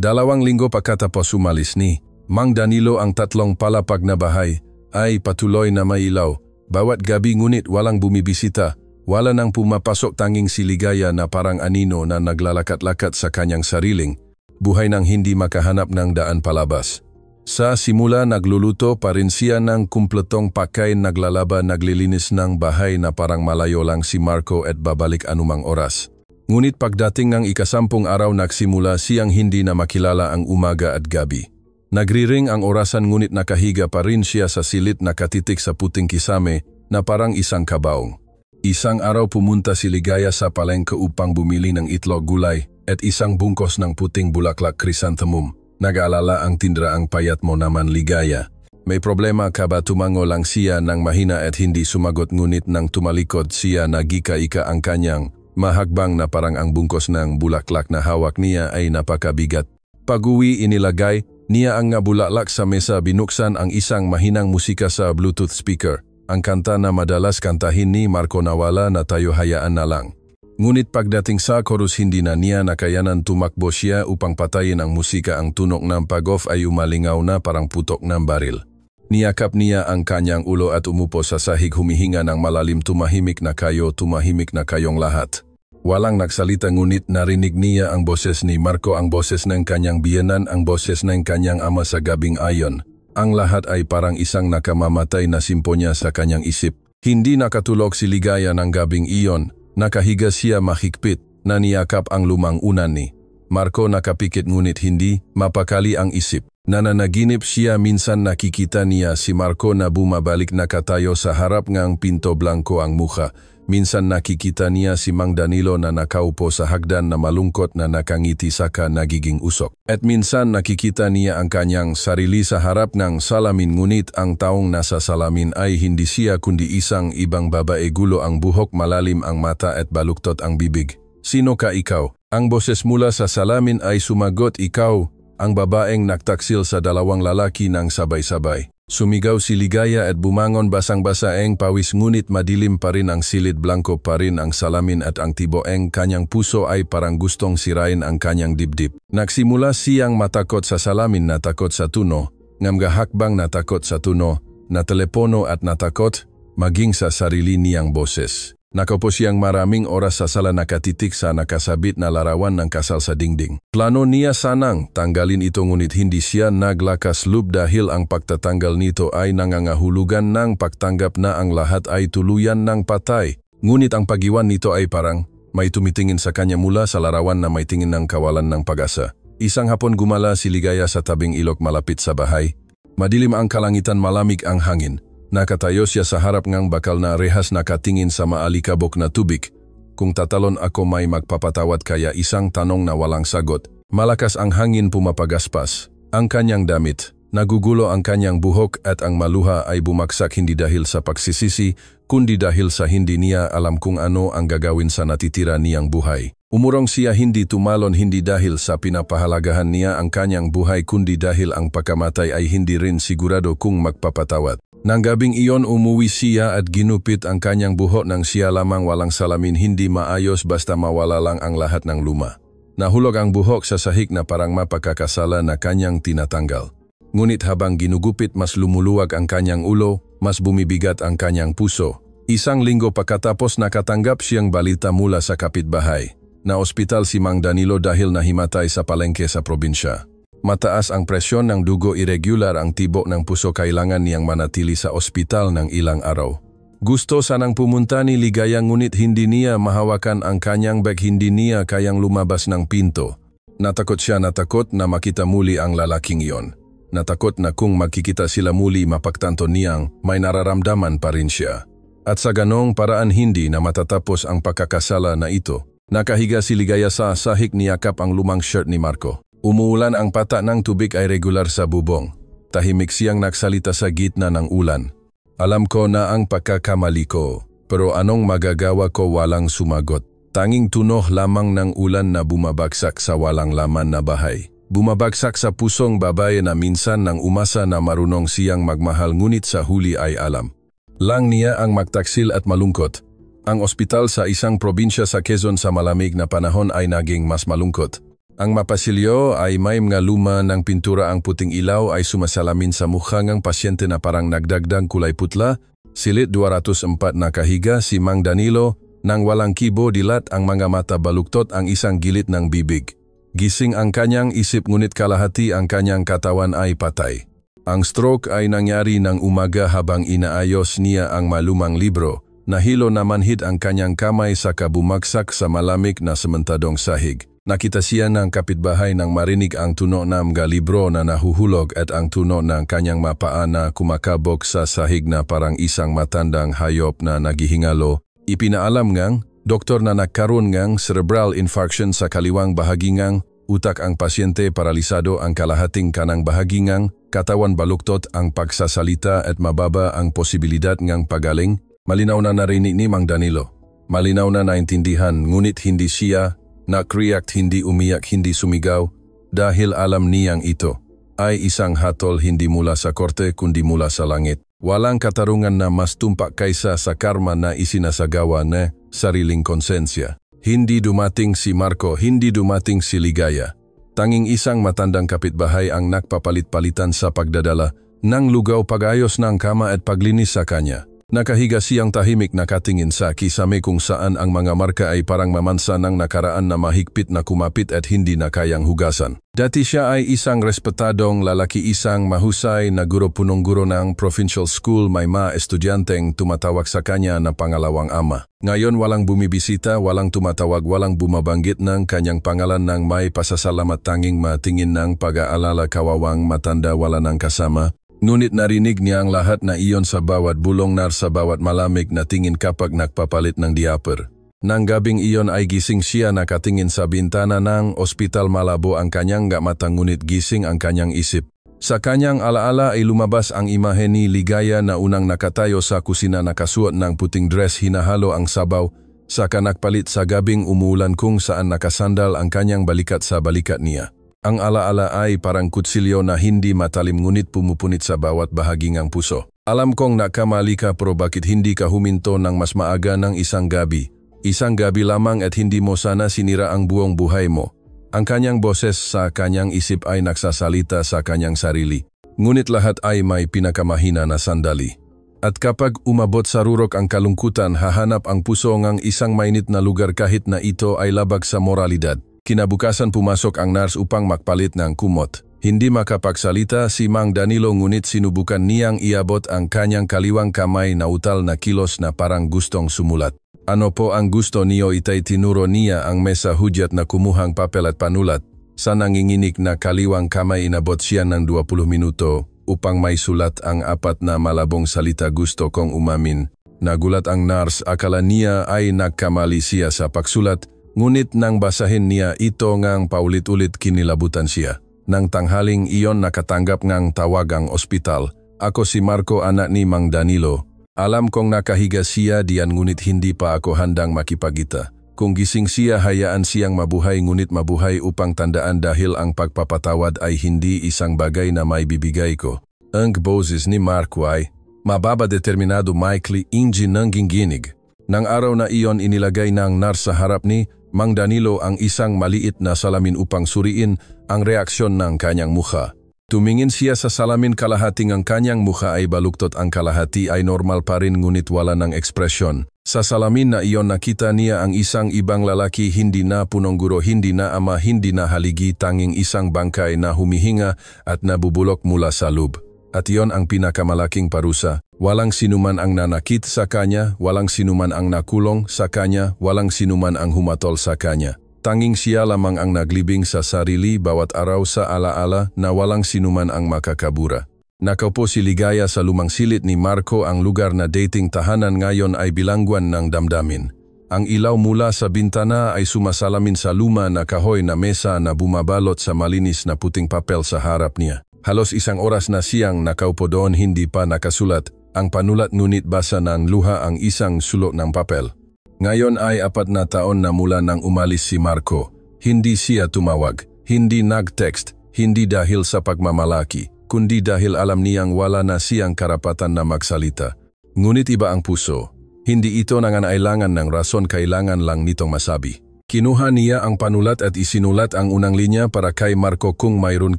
2 linggo pagkatapos umalis ni Mang Danilo ang 3 palapag na bahay ay patuloy na may ilaw. Bawat gabi ngunit walang bumibisita, wala nang pumapasok tanging si Ligaya na parang anino na naglalakat-lakat sa kanyang sariling, buhay nang hindi makahanap ng daan palabas. Sa simula nagluluto pa rin siya ng kumpletong pakay naglalaba naglilinis ng bahay na parang malayo lang si Marco at babalik anumang oras. Ngunit pagdating ng 10 araw nagsimula siyang hindi na makilala ang umaga at gabi. Nagriring ang orasan ngunit nakahiga pa rin siya sa silid nakatitik sa puting kisame na parang isang kabaong. Isang araw pumunta si Ligaya sa palengke upang bumili ng itlog gulay at isang bungkos ng puting bulaklak chrysanthemum. Nag-aalala ang tindra ang payat mo naman Ligaya. May problema ka ba? Tumango lang siya ng mahina at hindi sumagot ngunit nang tumalikod siya nagika-ika ang kanyang mahagbang na parang ang bungkos ng bulaklak na hawak niya ay napakabigat. Pag-uwi inilagay niya ang bulaklak sa mesa binuksan ang isang mahinang musika sa Bluetooth speaker. Ang kanta na madalas kantahin ni Marco nawala na tayo hayaan na lang. Ngunit pagdating sa chorus hindi na niya nakayanan tumakbo siya upang patayin ang musika ang tunog ng pag-off ay umalingaw na parang putok ng baril. Niyakap niya ang kanyang ulo at umupo sa sahig humihinga ng malalim tumahimik na kayong lahat. Walang nagsalita ngunit narinig niya ang boses ni Marco, ang boses ng kanyang biyenan, ang boses ng kanyang ama sa gabing ayon. Ang lahat ay parang isang nakamamatay na simponya sa kanyang isip. Hindi nakatulog si Ligaya ng gabing iyon, nakahiga siya mahigpit, naniyakap ang lumang unan ni Marco nakapikit ngunit hindi mapakali ang isip. Nananaginip siya minsan nakikita niya si Marco na bumabalik nakatayo sa harap ng pinto blanco ang mukha. Minsan nakikita niya si Mang Danilo na nakaupo sa hagdan na malungkot na nakangiti saka nagiging usok. At minsan nakikita niya ang kanyang sarili sa harap ng salamin ngunit ang taong nasa salamin ay hindi siya kundi isang ibang babae gulo ang buhok malalim ang mata at baluktot ang bibig. Sino ka ikaw? Ang boses mula sa salamin ay sumagot ikaw, ang babaeng nagtaksil sa 2 lalaki ng sabay-sabay. Sumigaw si Ligaya at bumangon basang-basaeng pawis ngunit madilim pa rin ang silid blanco pa rin ang salamin at ang tiboeng kanyang puso ay parang gustong sirain ang kanyang dibdib. Nagsimula siyang matakot sa salamin, natakot sa tuno, ngamgahakbang natakot sa tuno, na telepono at natakot maging sa sarili niyang boses. Nakaupo siyang maraming oras sa sala nakatitik sa nakasabit na larawan ng kasal sa dingding. Plano niya sanang tanggalin ito ngunit hindi siya naglakas loob dahil ang pagtatanggal nito ay nangangahulugan ng pagtanggap na ang lahat ay tuluyan ng patay. Ngunit ang pag-iwan nito ay parang may tumitingin sa kanya mula sa larawan na may tingin ng kawalan ng pag-asa. Isang hapon gumala si Ligaya sa tabing ilog malapit sa bahay. Madilim ang kalangitan, malamig ang hangin. Nakatayo siya sa harap ng bakal na rehas nakatingin sa maalikabok na tubig. Kung tatalon ako may magpapatawad kaya isang tanong na walang sagot. Malakas ang hangin pumapagaspas. Ang kanyang damit, Nagugulo ang kanyang buhok at ang maluha ay bumagsak hindi dahil sa pagsisisi, kundi dahil sa hindi niya alam kung ano ang gagawin sa natitira niyang buhay. Umurong siya hindi tumalon hindi dahil sa pinapahalagahan niya ang kanyang buhay kundi dahil ang pagkamatay ay hindi rin sigurado kung magpapatawad. Nang gabing iyon umuwi siya at ginupit ang kanyang buhok nang siya lamang walang salamin hindi maayos basta mawala lang ang lahat ng luma. Nahulog ang buhok sa sahig na parang mapagkakasala na kanyang tinatanggal. Ngunit habang ginugupit mas lumuluwag ang kanyang ulo, mas bumibigat ang kanyang puso. Isang linggo pagkatapos nakatanggap siyang balita mula sa kapitbahay na ospital si Mang Danilo dahil nahimatay sa palengke sa probinsya. Mataas ang presyon ng dugo, irregular ang tibok ng puso, kailangan niyang manatili sa ospital ng ilang araw. Gusto sanang pumunta ni Ligaya ngunit hindi niya mahawakan ang kanyang bag, hindi niya kayang lumabas ng pinto. Natakot siya, natakot na makita muli ang lalaking iyon. Natakot na kung magkikita sila muli mapagtanto niyang may nararamdaman pa rin siya. At sa ganong paraan hindi na matatapos ang pagkakasala na ito. Nakahiga si Ligaya sa sahig, niyakap ang lumang shirt ni Marco. Umuulan, ang pata ng tubig ay regular sa bubong. Tahimik siyang nagsalita sa gitna ng ulan. Alam ko na ang pagkakamali ko, pero anong magagawa ko? Walang sumagot. Tanging tunog lamang ng ulan na bumabagsak sa walang laman na bahay. Bumabagsak sa pusong babae na minsan nang umasa na marunong siyang magmahal ngunit sa huli ay alam lang niya ang magtaksil at malungkot. Ang ospital sa isang probinsya sa Quezon sa malamig na panahon ay naging mas malungkot. Ang mapasilyo ay may mga luma ng pintura, ang puting ilaw ay sumasalamin sa mukha ng pasyente na parang nagdagdag kulay putla. Silit 204 nakahiga si Mang Danilo nang walang kibo, dilat ang mga mata, baluktot ang isang gilid ng bibig. Gising ang kanyang isip ngunit kalahati ang kanyang katawan ay patay. Ang stroke ay nangyari ng umaga habang inaayos niya ang malumang libro. Nahilo na manhid ang kanyang kamay saka bumagsak sa malamig na sementadong sahig. Nakita siya ng kapitbahay nang marinig ang tunog ng mga libro na nahuhulog at ang tunog ng kanyang mapaa na kumakabog sa sahig na parang isang matandang hayop na naghihingalo. Ipinaalam ngang doktor na nagkaroon ngang cerebral infarction sa kaliwang bahagi ngang utak ang pasyente, paralisado ang kalahating kanang bahagi ngang katawan, baluktot ang pagsasalita at mababa ang posibilidad ngang pagaling. Malinaw na narinig ni Mang Danilo. Malinaw na naintindihan, ngunit hindi siya nag-react, hindi umiyak, hindi sumigaw, dahil alam niyang ito ay isang hatol hindi mula sa korte kundi mula sa langit. Walang katarungan na mas tumpak kaysa sa karma na isinasagawa na sariling konsensya. Hindi dumating si Marco, hindi dumating si Ligaya. Tanging isang matandang kapitbahay ang nagpapalit-palitan sa pagdadala ng lugaw, pag-ayos ng kama at paglinis sa kanya. Nakahiga siyang tahimik, nakatingin sa kisame kung saan ang mga marka ay parang mamansa ng nakaraan na mahigpit na kumapit at hindi na kayang hugasan. Dati siya ay isang respetadong lalaki, isang mahusay na guro, punong guro ng provincial school, may mga estudyanteng tumatawag sa kanya na pangalawang ama. Ngayon walang bumibisita, walang tumatawag, walang bumabanggit ng kanyang pangalan ng may pasasalamat, tanging matingin ng pag-aalala, kawawang matanda, wala ng kasama. Ngunit narinig niya ang lahat na iyon sa bawat bulong nar, sa bawat malamig na tingin kapag nagpapalit ng diaper. Nang gabing iyon ay gising siya, nakatingin sa bintana ng ospital, malabo ang kanyang mata ngunit gising ang kanyang isip. Sa kanyang alaala ay lumabas ang imahe ni Ligaya na unang nakatayo sa kusina, nakasuot ng puting dress, hinahalo ang sabaw, saka nagpalit sa gabing umuulan kung saan nakasandal ang kanyang balikat sa balikat niya. Ang alaala ay parang kutsilyo na hindi matalim ngunit pumupunit sa bawat bahagi ng puso. Alam kong nakamali ka, pero bakit hindi ka huminto ng mas maaga ng isang gabi? Isang gabi lamang at hindi mo sana sinira ang buong buhay mo. Ang kanyang boses sa kanyang isip ay nagsasalita sa kanyang sarili. Ngunit lahat ay may pinakamahina na sandali. At kapag umabot sa rurok ang kalungkutan, hahanap ang puso ng isang mainit na lugar kahit na ito ay labag sa moralidad. Kinabukasan pumasok ang nurse upang magpalit ng kumot. Hindi makapagsalita si Mang Danilo ngunit sinubukan niyang iabot ang kanyang kaliwang kamay na utal na kilos na parang gustong sumulat. Ano po ang gusto niyo? Itay tinuro niya ang mesa, hudyat na kumuhang papel at panulat. Sa nanginginig na kaliwang kamay inabot siya ng 20 minuto upang may sulat ang apat na malabong salita, gusto kong umamin. Nagulat ang nurse, akala niya ay nagkamali siya sa pagsulat. Ngunit nang basahin niya ito ngang paulit-ulit, kinilabutan siya. Nang tanghaling iyon nakatanggap ngang tawag ang ospital. Ako si Marco, anak ni Mang Danilo. Alam kong nakahiga siya diyan ngunit hindi pa ako handang makipagita. Kung gising siya, hayaan siyang mabuhay ngunit mabuhay upang tandaan dahil ang pagpapatawad ay hindi isang bagay na may bibigay ko. Ang boses ni Marco ay mababa determinado maikli hindi nangginginig. Nang araw na iyon inilagay ng nurse sa harap ni Mang Danilo ang isang maliit na salamin upang suriin ang reaksyon ng kanyang mukha. Tumingin siya sa salamin, kalahating ang kanyang mukha ay baluktot, ang kalahati ay normal pa rin ngunit wala ng ekspresyon. Sa salamin na iyon nakita niya ang isang ibang lalaki, hindi na punong guro, hindi na ama, hindi na haligi, tanging isang bangkay na humihinga at nabubulok mula sa loob. At iyon ang pinakamalaking parusa. Walang sinuman ang nanakit sa kanya, walang sinuman ang nakulong sa kanya, walang sinuman ang humatol sa kanya. Tanging siya lamang ang naglibing sa sarili bawat araw sa alaala na walang sinuman ang makakabura. Nakaupo si Ligaya sa lumang silid ni Marco, ang lugar na dating tahanan ngayon ay bilangguan ng damdamin. Ang ilaw mula sa bintana ay sumasalamin sa luma na kahoy na mesa na bumabalot sa malinis na puting papel sa harap niya. Halos isang oras na siyang nakaupo doon, hindi pa nakasulat ang panulat ngunit basa ng luha ang isang sulok ng papel. Ngayon ay 4 na taon na mula nang umalis si Marco. Hindi siya tumawag, hindi nag-text, hindi dahil sa pagmamalaki, kundi dahil alam niyang wala na siyang karapatan na magsalita. Ngunit iba ang puso. Hindi ito nangangailangan ng rason, kailangan lang nitong masabi. Kinuha niya ang panulat at isinulat ang unang linya para kay Marco. Kung mayroon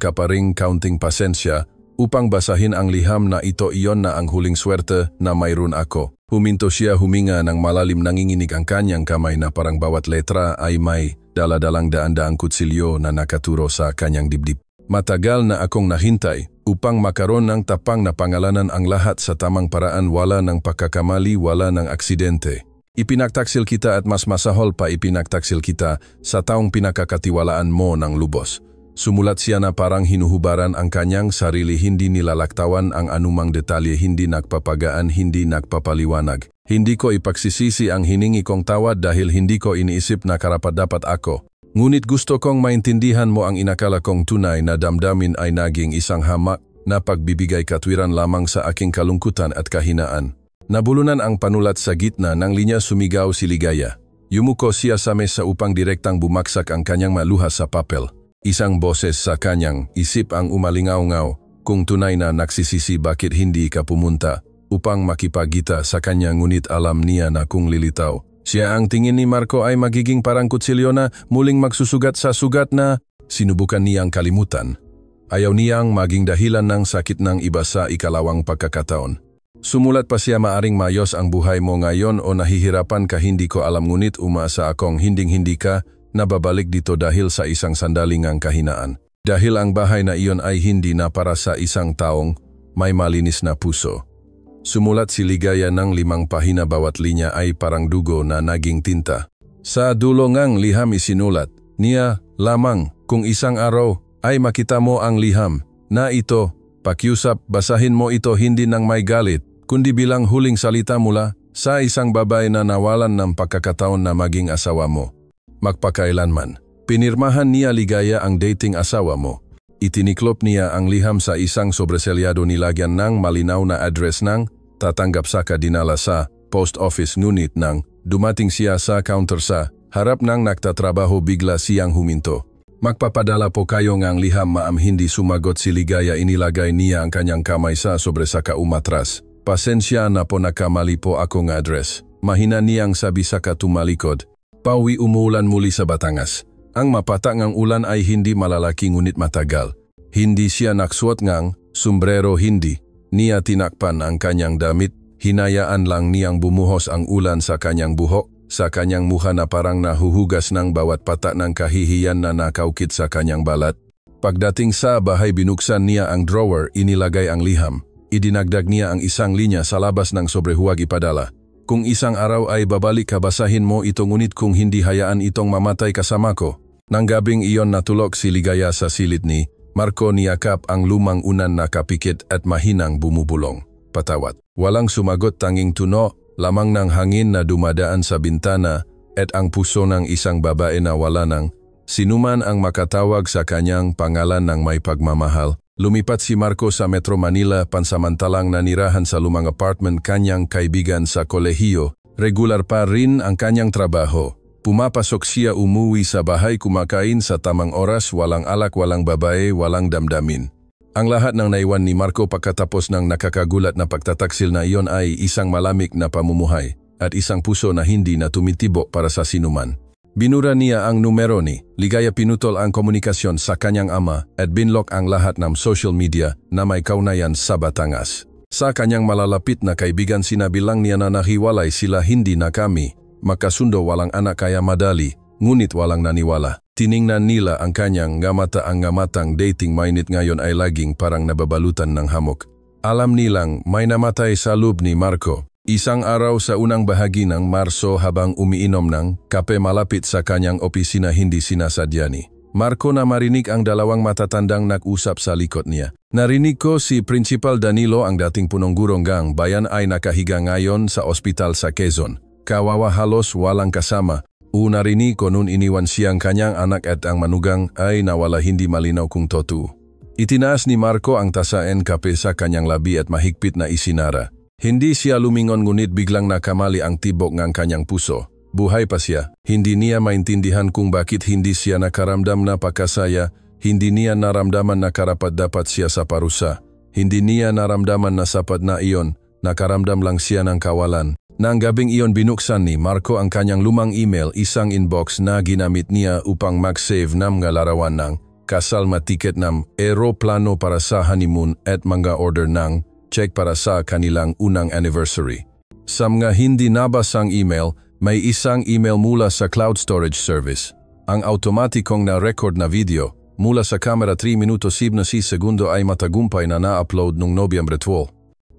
ka pa ring kaunting pasensya upang basahin ang liham na ito, iyon na ang huling swerte na mayroon ako. Huminto siya, huminga ng malalim, nanginginig ang kanyang kamay na parang bawat letra ay may daladalang daan-daang kutsilyo na nakaturo sa kanyang dibdib. Matagal na akong nahintay upang makaroon ng tapang na pangalanan ang lahat sa tamang paraan, wala ng pagkakamali, wala ng aksidente. Ipinagtaksil kita at mas masahol pa ipinagtaksil kita sa taong pinakakatiwalaan mo ng lubos. Sumulat siya na parang hinuhubaran ang kanyang sarili, hindi nilalaktawan ang anumang detalye, hindi nagpapagaan, hindi nagpapaliwanag. Hindi ko ipagsisisi ang hiningi kong tawad dahil hindi ko iniisip na karapat-dapat ako. Ngunit gusto kong maintindihan mo ang inakala kong tunay na damdamin ay naging isang hamak na pagbibigay katwiran lamang sa aking kalungkutan at kahinaan. Nabulunan ang panulat sa gitna ng linya, sumigaw si Ligaya. Yumuko siya sa mesa upang direktang bumaksak ang kanyang maluha sa papel. Isang boses sa kanyang isip ang umalingaw-ngaw, kung tunay na nagsisisi bakit hindi ka pumunta upang makipagita sa kanya, ngunit alam niya na kung lilitaw siya, ang tingin ni Marco ay magiging parang kutsilyo na muling magsusugat sa sugat na sinubukan niyang kalimutan. Ayaw niyang maging dahilan ng sakit ng iba sa ikalawang pagkakataon. Sumulat pa siya, maaring mayos ang buhay mo ngayon o nahihirapan ka, hindi ko alam, ngunit umaasa akong hinding-hindi ka nababalik dito dahil sa isang sandaling ang kahinaan. Dahil ang bahay na iyon ay hindi na para sa isang taong may malinis na puso. Sumulat si Ligaya ng 5 pahina, bawat linya ay parang dugo na naging tinta. Sa dulo ngang liham isinulat niya lamang, kung isang araw ay makita mo ang liham na ito, pakiusap, basahin mo ito hindi ng may galit, kundi bilang huling salita mula sa isang babae na nawalan ng pagkakataon na maging asawa mo. Magpakailanman. Pinirmahan niya Ligaya ang dating asawa mo. Itiniklop niya ang liham sa isang sobreselyado, nilagyan ng malinaw na address ng tatanggap saka dinala sa post office, ngunit nang dumating siya sa counter sa harap ng nagtatrabaho, bigla siyang huminto. Magpapadala po kayo ngang liham, maam, hindi sumagot si Ligaya. Inilagay niya ang kanyang kamay sa sobresaka, umatras. Pasensya na po, nakamali po akong address. Mahina niyang sabi saka tumalikod. Pauwi. Umuulan muli sa Batangas. Ang mapata ngang ulan ay hindi malalaki ngunit matagal. Hindi siya naksuot ngang sombrero, hindi niya tinakpan ang kanyang damit, hinayaan lang niyang bumuhos ang ulan sa kanyang buhok, sa kanyang mukha na parang nahuhugas ng bawat pata ng kahihiyan na nakaukit sa kanyang balat. Pagdating sa bahay, binuksan niya ang drawer, inilagay ang liham. Idinagdag niya ang isang linya sa labas ng sobre, huwag ipadala. Kung isang araw ay babalik ka, basahin mo ito, ngunit kung hindi, hayaan itong mamatay kasama ko. Nang gabing iyon natulog si Ligaya sa silid ni Marco, niyakap ang lumang unan na kapikit at mahinang bumubulong. Patawat. Walang sumagot, tanging tuno lamang ng hangin na dumadaan sa bintana at ang puso ng isang babae na wala ng Sinuman ang makatawag sa kanyang pangalan ng may pagmamahal. Lumipat si Marco sa Metro Manila pansamantalang nanirahan sa lumang apartment kanyang kaibigan sa kolehiyo. Regular pa rin ang kanyang trabaho. Pumapasok siya, umuwi sa bahay, kumakain sa tamang oras, walang alak, walang babae, walang damdamin. Ang lahat ng naiwan ni Marco pagkatapos ng nakakagulat na pagtataksil na iyon ay isang malamig na pamumuhay at isang puso na hindi na tumitibok para sa sinuman. Binura niya ang numero ni Ligaya, pinutol ang komunikasyon sa kanyang ama at binlock ang lahat ng social media na may kaugnayan sa Batangas. Sa kanyang malalapit na kaibigan sinabi lang niya na nahiwalay sila, hindi na kami makasundo, walang anak kaya madali, ngunit walang naniwala. Tiningnan nila ang kanyang ngamatang dating minute ngayon ay laging parang nababalutan ng hamok. Alam nilang may namatay sa loob ni Marco. Isang araw sa unang bahagi ng Marso habang umiinom ng kape malapit sa kanyang opisina, hindi sinasadya ni Marco na marinig ang dalawang matatandang nag-usap sa likod niya. Narinig ko si Principal Danilo, ang dating punong gurong gang bayan, ay nakahiga ngayon sa ospital sa Quezon. Kawawa, halos walang kasama. Narinig ko noon iniwan siyang kanyang anak at ang manugang ay nawala, hindi malinaw kung totoo. Itinaas ni Marco ang tasa ng kape sa kanyang labi at mahigpit na isinara. Hindi siya lumingon ngunit biglang nakamali ang tibok ng kanyang puso. Buhay pa siya. Hindi niya maintindihan kung bakit hindi siya nakaramdam na pagkasaya. Hindi niya naramdaman na karapat-dapat siya sa parusa. Hindi niya naramdaman na sapat na iyon. Nakaramdam lang siya ng kawalan. Nang gabing iyon binuksan ni Marco ang kanyang lumang email, isang inbox na ginamit niya upang mag-save ng mga larawan ng kasal, tiket ng aeroplano para sa honeymoon at mga order ng check para sa kanilang unang anniversary. Sa mga hindi nabasang email, may isang email mula sa cloud storage service. Ang automatikong na-record na video mula sa camera 3 minuto 16 segundo ay matagumpay na na-upload noong Nobyembre 12.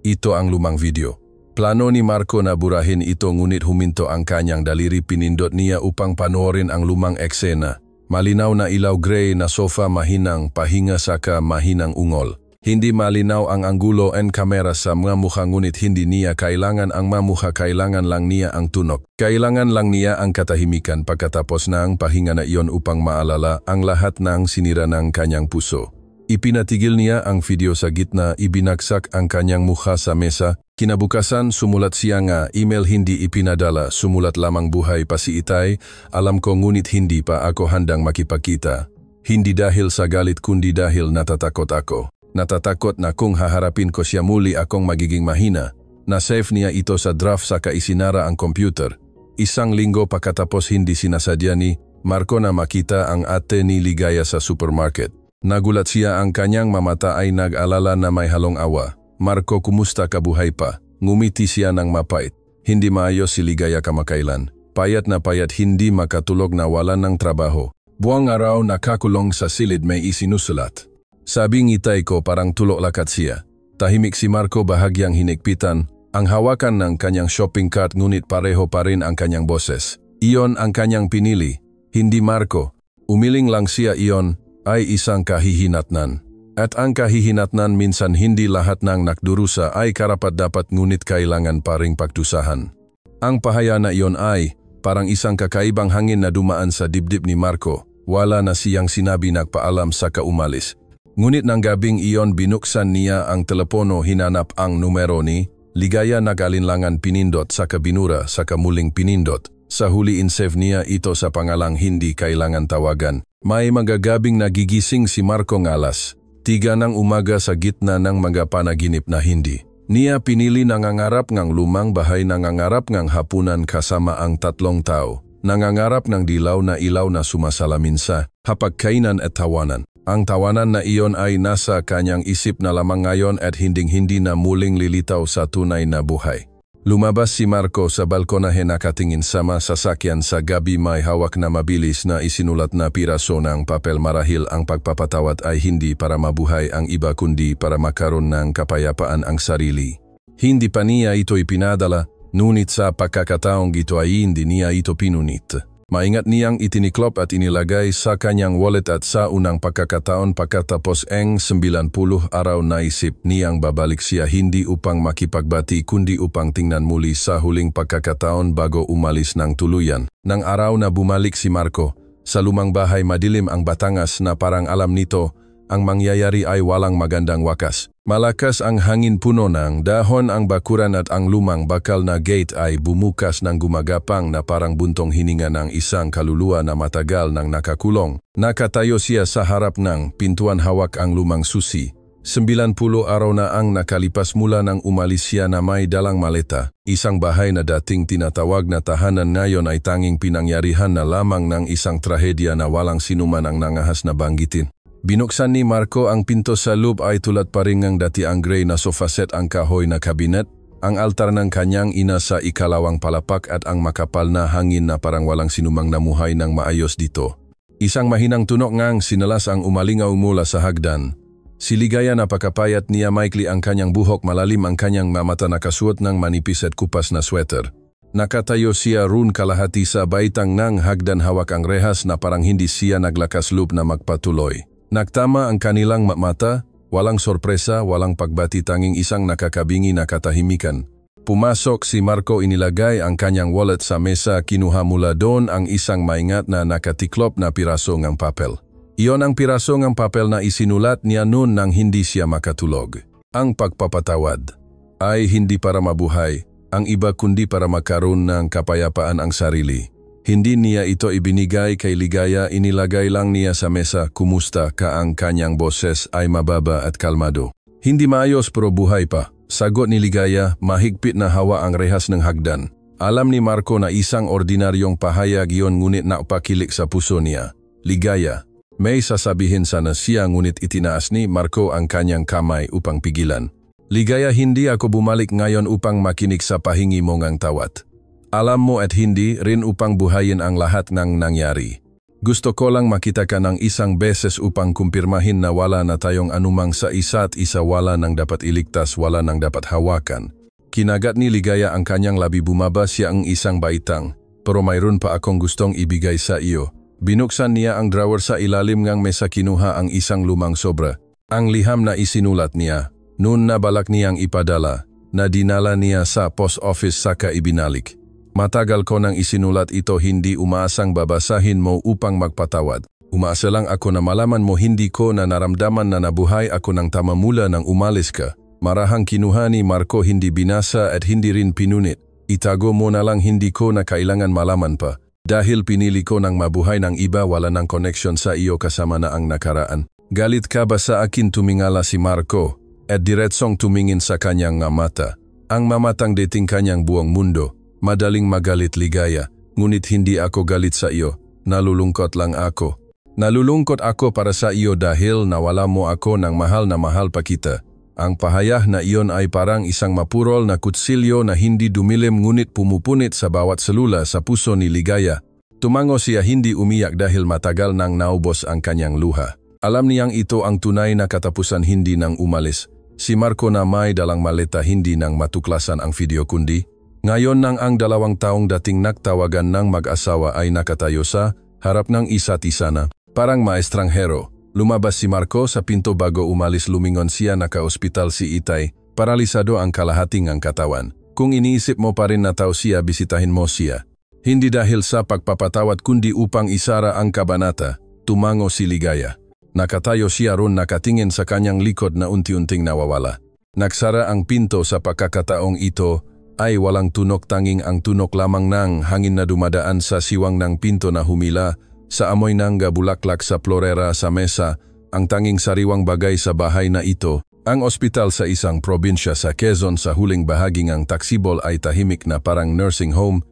Ito ang lumang video. Plano ni Marco na burahin ito ngunit huminto ang kanyang daliri. Pinindot niya upang panoorin ang lumang eksena. Malinaw na ilaw, gray na sofa, mahinang pahinga saka mahinang ungol. Hindi malinaw ang anggulo and kamera sa mga mukha ngunit hindi niya kailangan ang mamukha, kailangan lang niya ang tunok. Kailangan lang niya ang katahimikan pagkatapos ng pahinga na iyon upang maalala ang lahat ng sinira ng kanyang puso. Ipinatigil niya ang video sa gitna, ibinagsak ang kanyang mukha sa mesa. Kinabukasan sumulat siya nga email, hindi ipinadala, sumulat lamang, buhay pa si Itay, alam ko ngunit hindi pa ako handang makipagkita. Hindi dahil sa galit kundi dahil natatakot ako. Natatakot na kung haharapin ko siya muli akong magiging mahina. Na-save niya ito sa draft saka isinara ang computer. Isang linggo pagkatapos hindi sinasadya ni Marco na makita ang ate ni Ligaya sa supermarket. Nagulat siya, ang kanyang mamata ay nag-alala na may halong awa. Marco, kumusta ka, buhay pa? Ngumiti siya ng mapait. Hindi maayos si Ligaya kamakailan. Payat na payat, hindi makatulog, nawalan ng trabaho. Buwang araw nakakulong sa silid, may isinusulat. Sabing Itay ko, parang tulok lakat siya. Tahimik si Marco, bahagyang hinigpitan ang hawakan ng kanyang shopping cart ngunit pareho pa rin ang kanyang boses. Iyon ang kanyang pinili, hindi Marco. Umiling lang siya, iyon ay isang kahihinatnan. At ang kahihinatnan minsan hindi lahat ng nakdurusa ay karapat-dapat ngunit kailangan pa ring pagdusahan. Ang pahaya na iyon ay parang isang kakaibang hangin na dumaan sa dibdib ni Marco. Wala na siyang sinabi, nagpaalam saka umalis. Ngunit nang gabing iyon binuksan niya ang telepono, hinanap ang numero ni Ligaya, nag-alinlangan, pinindot saka binura saka muling pinindot. Sa huli insave niya ito sa pangalang hindi kailangan tawagan. May magagabing nagigising si Marco ng alas 3 ng umaga sa gitna ng mga panaginip na hindi niya pinili. Nangangarap ng lumang bahay, nangangarap ng hapunan kasama ang 3 tao, nangangarap ng dilaw na ilaw na sumasalamin sa hapagkainan at tawanan. Ang tawanan na iyon ay nasa kanyang isip na lamang ngayon at hinding-hindi na muling lilitaw sa tunay na buhay. Lumabas si Marco sa balkonahe, nakatingin sa sasakyan sa gabi, may hawak na mabilis na isinulat na piraso ng papel. Marahil ang pagpapatawad ay hindi para mabuhay ang iba kundi para makaroon ng kapayapaan ang sarili. Hindi pa niya ito ipinadala, ngunit sa pagkakataong ito ay hindi niya ito pinunit. Maingat niyang itiniklop at inilagay sa kanyang wallet at sa unang pagkakataon pagkatapos ng 90 araw naisip niyang babalik siya, hindi upang makipagbati kundi upang tingnan muli sa huling pagkakataon bago umalis ng tuluyan. Nang araw na bumalik si Marco Sa lumang bahay madilim ang Batangas na parang alam nito, ang mangyayari ay walang magandang wakas. Malakas ang hangin, puno ng dahon ang bakuran at ang lumang bakal na gate ay bumukas ng gumagapang na parang buntong hininga ng isang kaluluwa na matagal nang nakakulong. Nakatayo siya sa harap ng pintuan, hawak ang lumang susi. 90 araw na ang nakalipas mula nang umalis siya na may dalang maleta. Isang bahay na dating tinatawag na tahanan ngayon ay tanging pinangyarihan na lamang ng isang trahedya na walang sinuman ang nangahas na banggitin. Binuksan ni Marco ang pinto. Sa loob ay tulad pa rin ng dati ang gray na sofa set, ang kahoy na kabinet, ang altar ng kanyang ina sa ikalawang palapak at ang makapal na hangin na parang walang sinumang namuhay ng maayos dito. Isang mahinang tunog ngang sinalas ang umalingaw mula sa hagdan. Si Ligaya, napakapayat niya, maikli ang kanyang buhok, malalim ang kanyang mata, nakasuot ng manipis at kupas na sweater. Nakatayo siya roon kalahati sa baitang ng hagdan, hawak ang rehas na parang hindi siya naglakas loob na magpatuloy. Nagtama ang kanilang mata, walang sorpresa, walang pagbati, tanging isang nakakabingi na katahimikan. Pumasok si Marco, inilagay ang kanyang wallet sa mesa, kinuha mula doon ang isang maingat na nakatiklop na piraso ng papel. Iyon ang piraso ng papel na isinulat niya noon nang hindi siya makatulog. Ang pagpapatawad ay hindi para mabuhay ang iba kundi para magkaroon ng kapayapaan ang sarili. Hindi niya ito ibinigay kay Ligaya, inilagay lang niya sa mesa. Kumusta ka? Ang kanyang boses ay mababa at kalmado. Hindi maayos pero buhay pa, sagot ni Ligaya, mahigpit na hawa ang rehas ng hagdan. Alam ni Marco na isang ordinaryong pahayag iyon, ngunit napakilik sa puso niya. Ligaya, may sasabihin sana siya, ngunit itinaas ni Marco ang kanyang kamay upang pigilan. Ligaya, hindi ako bumalik ngayon upang makinig sa pahingi mong ang tawad. Alam mo, at hindi rin upang buhayin ang lahat ng nangyari. Gusto ko lang makita ka ng isang beses upang kumpirmahin na wala na tayong anumang sa isa't isa, wala nang dapat iligtas, wala nang dapat hawakan. Kinagat ni Ligaya ang kanyang labi, bumaba siya ang isang baitang. Pero mayroon pa akong gustong ibigay sa iyo. Binuksan niya ang drawer sa ilalim ng mesa, kinuha ang isang lumang sobra. Ang liham na isinulat niya, noon na balak niyang ipadala, na dinala niya sa post office saka ibinalik. Matagal ko nang isinulat ito, hindi umaasang babasahin mo upang magpatawad. Umaasa lang ako na malaman mo hindi ko na naramdaman na nabuhay ako ng tama mula nang umalis ka. Marahang kinuha ni Marco, hindi binasa at hindi rin pinunit. Itago mo na lang, hindi ko na kailangan malaman pa. Dahil pinili ko ng mabuhay ng iba, wala ng connection sa iyo kasama na ang nakaraan. Galit ka ba sa akin? Tumingala si Marco at diretsong tumingin sa kanyang mata. Ang mamatang dating kanyang buong mundo. Madaling magalit, Ligaya, ngunit hindi ako galit sa iyo. Nalulungkot lang ako. Nalulungkot ako para sa iyo dahil nawala mo ako ng mahal na mahal pa kita. Ang pahayag na iyon ay parang isang mapurol na kutsilyo na hindi dumilim ngunit pumupunit sa bawat selula sa puso ni Ligaya. Tumango siya, hindi umiyak dahil matagal nang naubos ang kanyang luha. Alam niyang ito ang tunay na katapusan, hindi nang umalis. Si Marco na may dalang maleta, hindi nang matuklasan ang video kundi. Ngayon nang ang 2 taong dating nagtawagan ng mag-asawa ay nakatayo sa harap ng isa't isa na parang maestranghero. Lumabas si Marco sa pinto bago umalis, lumingon siya. Naka-ospital si Itay, paralisado ang kalahating ang katawan. Kung iniisip mo pa rin na tao siya, bisitahin mo siya. Hindi dahil sa pagpapatawad kundi upang isara ang kabanata. Tumango si Ligaya. Nakatayo siya roon, nakatingin sa kanyang likod na unti-unting nawawala. Nagsara ang pinto. Sa pagkakataong ito ay walang tunog, tanging ang tunog lamang ng hangin na dumadaan sa siwang ng pinto na humila sa amoy ng bulaklak sa florera sa mesa. Ang tanging sariwang bagay sa bahay na ito, ang ospital sa isang probinsya sa Quezon. Sa huling bahagi ng taksibol ay tahimik na parang nursing home.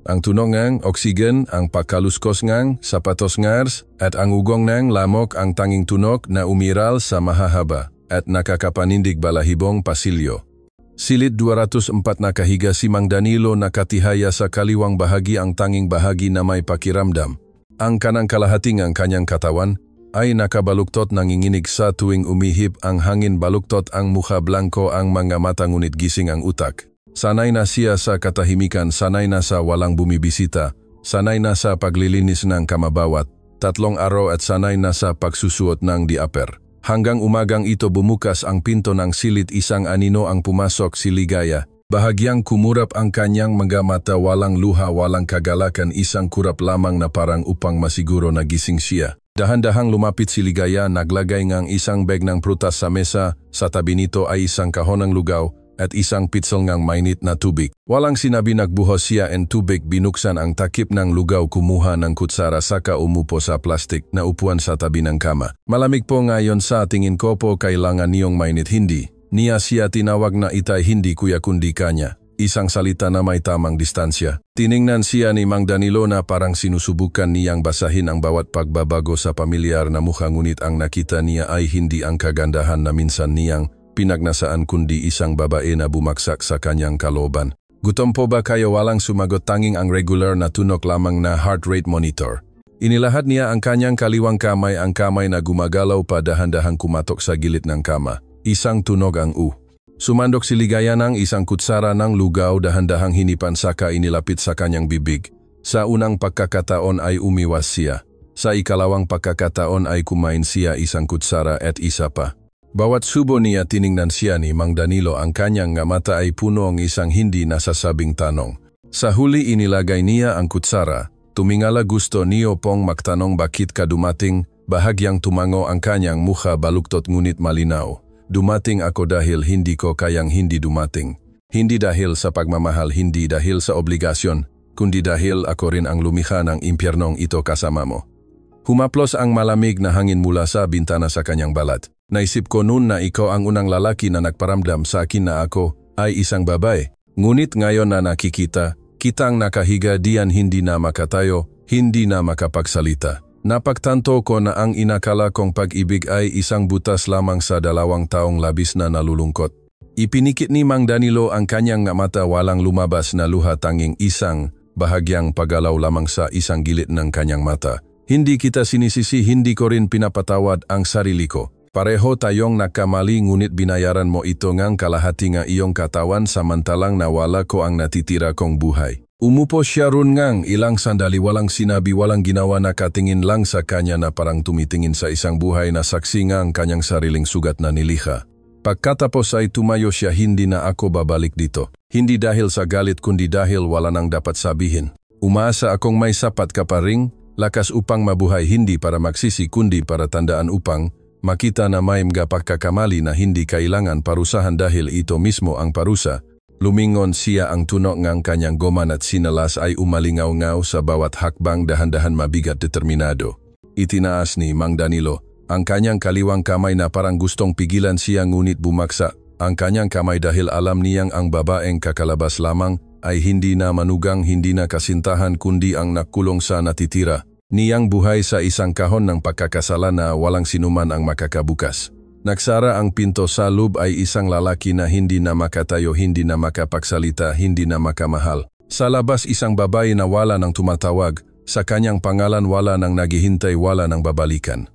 Ang tunog ng oksigen, ang pagkaluskos ng sapatos ngars, at ang ugong ng lamok ang tanging tunog na umiral sa mahahaba at nakakapanindig balahibong pasilyo. Silid 204, nakahiga si Mang Danilo, nakatihaya sa kaliwang bahagi, ang tanging bahagi na may pakiramdam. Ang kanang kalahating ang kanyang katawan ay nakabaluktot, nanginginig sa tuwing umihip ang hangin, baluktot ang mukha, blanko ang mga mata, ngunit gising ang utak. Sanay na siya sa katahimikan, sanay na sa walang bumibisita, sanay na sa paglilinis ng kamabawat 3 araw at sanay na sa pagsusuot ng diaper. Hanggang umagang ito bumukas ang pinto ng silid, isang anino ang pumasok, si Ligaya. Bahagyang kumurap ang kanyang mga mata, walang luha, walang kagalakan, isang kurap lamang na parang upang masiguro na gising siya. Dahan-dahang lumapit si Ligaya, naglagay ngang isang bag ng prutas sa mesa, sa tabi nito ay isang kahon ng lugaw at isang pitsel ngang mainit na tubig. Walang sinabi, nagbuhos siya ng tubig, binuksan ang takip ng lugaw, kumuha ng kutsara saka umupo sa plastik na upuan sa tabi ng kama. Malamig po ngayon sa tingin ko po kailangan niyong mainit, hindi niya siya tinawag na itay, hindi kuya kundi kanya. Isang salita na may tamang distansya. Tiningnan siya ni Mang Danilo na parang sinusubukan niyang basahin ang bawat pagbabago sa pamilyar na mukha, ngunit ang nakita niya ay hindi ang kagandahan na minsan niyang pinagnasaan kundi isang babae na bumaksak sa kanyang kalooban. Gutom po ba kayo? Walang sumagot, tanging ang regular na tunog lamang na heart rate monitor. Inilahad niya ang kanyang kaliwang kamay, ang kamay na gumagalaw pa, dahan-dahang kumatok sa gilid ng kama. Isang tunog ang Sumandok si Ligaya ng isang kutsara ng lugaw, dahan-dahang hinipan saka inilapit sa kanyang bibig. Sa unang pagkakataon ay umiwas siya. Sa ikalawang pagkakataon ay kumain siya isang kutsara at isa pa. Bawat subo niya tiningnan siya ni Mang Danilo, ang kanyang mata ay puno ng isang hindi nasasabing tanong. Sa huli inilagay niya ang kutsara. Tumingala, gusto niyo pong magtanong bakit ka dumating? Bahagyang tumango ang kanyang mukha, baluktot ngunit malinaw. Dumating ako dahil hindi ko kayang hindi dumating. Hindi dahil sa pagmamahal, hindi dahil sa obligasyon, kundi dahil ako rin ang lumikha ng impyernong ito kasama mo. Humaplos ang malamig na hangin mula sa bintana sa kanyang balat. Naisip ko noon na ikaw ang unang lalaki na nagparamdam sa akin na ako ay isang babae. Ngunit ngayon na nakikita, kitang nakahiga diyan, hindi na makatayo, hindi na makapagsalita. Napagtanto ko na ang inakala kong pag-ibig ay isang butas lamang sa 2 taong labis na nalulungkot. Ipinikit ni Mang Danilo ang kanyang mata, walang lumabas na luha, tanging isang bahagyang paggalaw lamang sa isang gilid ng kanyang mata. Hindi kita sinisisi, hindi ko rin pinapatawad ang sarili ko. Pareho tayong nakamali, ngunit binayaran mo ito ngang kalahati ng iyong katawan samantalang nawala ko ang natitira kong buhay. Umupo siya ron ngang ilang sandali, walang sinabi, walang ginawa, nakatingin lang sa kanya na parang tumitingin sa isang buhay na saksi ng kanyang sariling sugat na nilikha. Pagkatapos ay tumayo siya, hindi na ako babalik dito. Hindi dahil sa galit kundi dahil wala nang dapat sabihin. Umaasa akong may sapat ka pa ring lakas upang mabuhay, hindi para magsisi kundi para tandaan upang makita na may mga pagkakamali na hindi kailangan parusahan dahil ito mismo ang parusa. Lumingon siya, ang tunog ng kanyang goman at sinalas ay umalingaw-ngaw sa bawat hakbang, dahan-dahan, mabigat, determinado. Itinaas ni Mang Danilo ang kanyang kaliwang kamay na parang gustong pigilan siya, ngunit bumaksa ang kanyang kamay dahil alam niyang ang babaeng kakalabas lamang ay hindi na manugang, hindi na kasintahan kundi ang nakulong sa natitira niyang buhay sa isang kahon ng pagkakasala na walang sinuman ang makakabukas. Nagsara ang pinto, sa loob ay isang lalaki na hindi na makatayo, hindi na makapagsalita, hindi na makamahal. Sa labas isang babae na wala nang tumatawag, sa kanyang pangalan wala nang naghihintay, wala nang babalikan.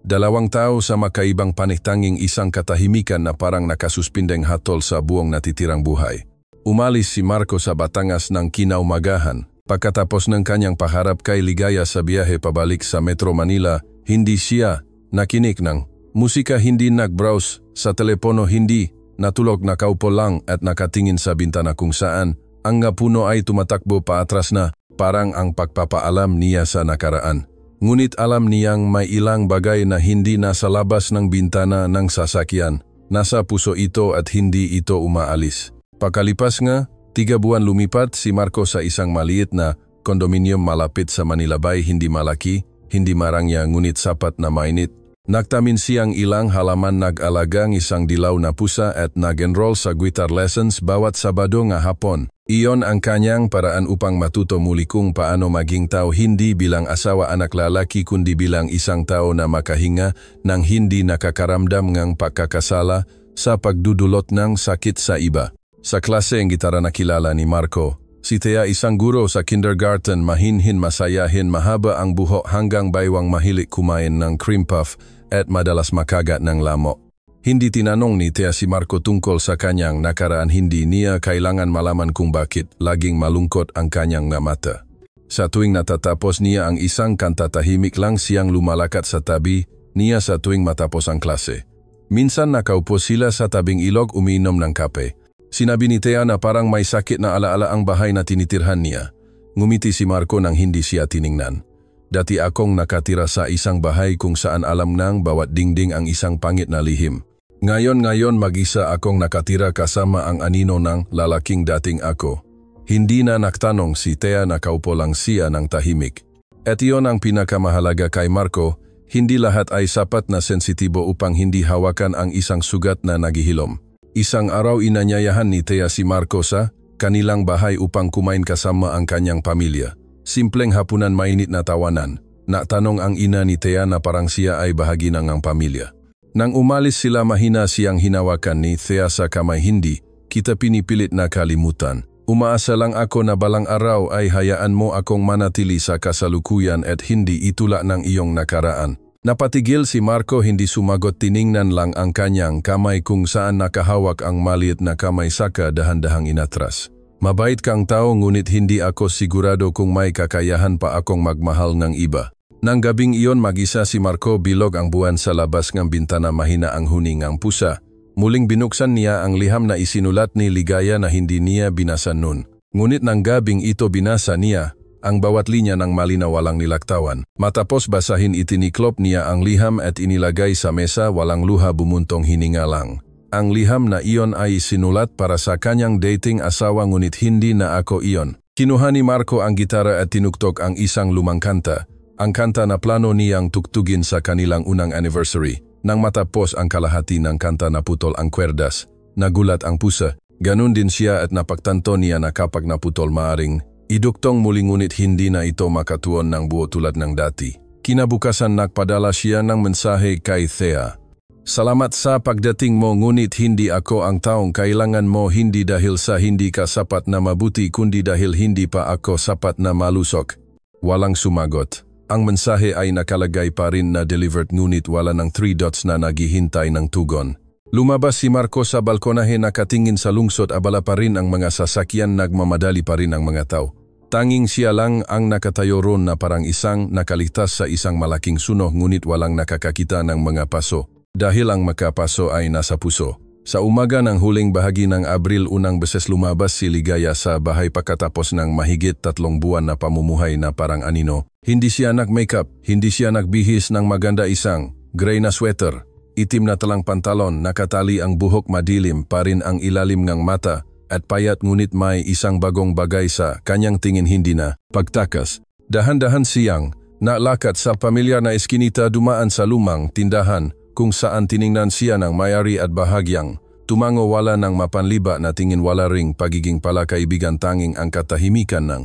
2 tao sa makaibang panig, tanging isang katahimikan na parang nakasuspindeng hatol sa buong natitirang buhay. Umalis si Marco sa Batangas ng kinaumagahan. Pagkatapos ng kanyang paharap kay Ligaya sa biyahe pabalik sa Metro Manila, hindi siya nakinig ng musika, hindi nag-browse sa telepono, hindi natulog, nakaupo lang at nakatingin sa bintana kung saan ang puno ay tumatakbo paatras na parang ang pagpapaalam niya sa nakaraan. Ngunit alam niyang may ilang bagay na hindi nasa labas ng bintana ng sasakyan. Nasa puso ito at hindi ito umaalis. Pakalipas nga 3 buwan lumipat si Marco sa isang maliit na kondominium malapit sa Manila Bay, hindi malaki, hindi marangya, ngunit sapat na mainit. Nagtamin siyang ilang halaman, nag-alagang isang dilaw na pusa at nag-enroll sa guitar lessons bawat Sabado nga hapon. Iyon ang kanyang paraan upang matuto muli kung paano maging tao, hindi bilang asawa, anak, lalaki, kundi bilang isang tao na makahinga ng hindi nakakaramdam ng pagkakasala sa pagdudulot ng sakit sa iba. Sa klase ng gitara nakilala ni Marco si Thea, isang guro sa kindergarten, mahinhin, masayahin, mahaba ang buhok hanggang baywang, mahilig kumain ng cream puff at madalas makagat ng lamok. Hindi tinanong ni Thea si Marco tungkol sa kanyang nakaraan, hindi niya kailangan malaman kung bakit laging malungkot ang kanyang mata. Sa tuwing natatapos niya ang isang kanta, tahimik lang siyang lumalakat sa tabi niya sa tuwing matapos ang klase. Minsan nakaupo sila sa tabing ilog, umiinom ng kape. Sinabi ni Thea na parang may sakit na alaala ang bahay na tinitirhan niya. Ngumiti si Marco nang hindi siya tiningnan. Dati akong nakatira sa isang bahay kung saan alam nang bawat dingding ang isang pangit na lihim. Ngayon mag-isa akong nakatira kasama ang anino ng lalaking dating ako. Hindi na nagtanong si Thea, nakaupo lang siya ng tahimik. At iyon ang pinakamahalaga kay Marco, hindi lahat ay sapat na sensitibo upang hindi hawakan ang isang sugat na naghihilom. Isang araw inanyayahan ni Thea si Marco sa kanilang bahay upang kumain kasama ang kanyang pamilya. Simpleng hapunan, mainit na tawanan. Natanong ang ina ni Thea na parang siya ay bahagi ng ang pamilya. Nang umalis sila, mahina siyang hinawakan ni Thea sa kamay. Hindi kita pinipilit na kalimutan. Umaasa lang ako na balang araw ay hayaan mo akong manatili sa kasalukuyan at hindi itula ng iyong nakaraan. Napatigil si Marco, hindi sumagot, tiningnan lang ang kanyang kamay kung saan nakahawak ang maliit na kamay saka dahan-dahang inatras. Mabait kang tao, ngunit hindi ako sigurado kung may kakayahan pa akong magmahal ng iba. Nang gabing iyon, mag-isa si Marco, bilog ang buwan sa labas ng bintana, mahina ang huning ng pusa. Muling binuksan niya ang liham na isinulat ni Ligaya na hindi niya binasa noon. Ngunit nang gabing ito binasa niya ang bawat linya ng malinaw, walang nilaktawan. Matapos basahin, itiniklop niya ang liham at inilagay sa mesa, walang luha, bumuntong hininga lang. Ang liham na iyon ay sinulat para sa kanyang dating asawa, ngunit hindi na ako iyon. Kinuha ni Marco ang gitara at tinuktok ang isang lumang kanta. Ang kanta na plano niyang tuktugin sa kanilang unang anniversary. Nang matapos ang kalahati ng kanta, naputol ang kwerdas. Nagulat ang pusa. Ganun din siya at napagtanto niya na kapag naputol, maaring iduktong muli, ngunit hindi na ito makatuon ng buo tulad ng dati. Kinabukasan, nagpadala siya ng mensahe kay Thea. Salamat sa pagdating mo, ngunit hindi ako ang taong kailangan mo, hindi dahil sa hindi ka sapat na mabuti, kundi dahil hindi pa ako sapat na malusok. Walang sumagot. Ang mensahe ay nakalagay pa rin na delivered, ngunit wala ng 3 dots na naghihintay ng tugon. Lumabas si Marco sa balkonahe, nakatingin sa lungsod, abala pa rin ang mga sasakyan, nagmamadali pa rin ang mga tao. Tanging siya lang ang nakatayo roon na parang isang nakaligtas sa isang malaking sunog, ngunit walang nakakakita ng mga paso. Dahil ang makapaso ay nasa puso. Sa umaga ng huling bahagi ng Abril, unang beses lumabas si Ligaya sa bahay pagkatapos ng mahigit 3 buwan na pamumuhay na parang anino. Hindi siya nag-makeup, hindi siya nagbihis ng maganda, isang gray na sweater, itim na talang pantalon, nakatali ang buhok, madilim pa rin ang ilalim ng mata at payat, ngunit may isang bagong bagay sa kanyang tingin, hindi na pagtakas. Dahan-dahan siyang nalakad sa pamilyar na eskinita, dumaan sa lumang tindahan kung saan tiningnan siya ng may-ari at bahagyang tumango, wala ng mapanliba na tingin, wala ring pagiging palakaibigan, tanging ang katahimikan ng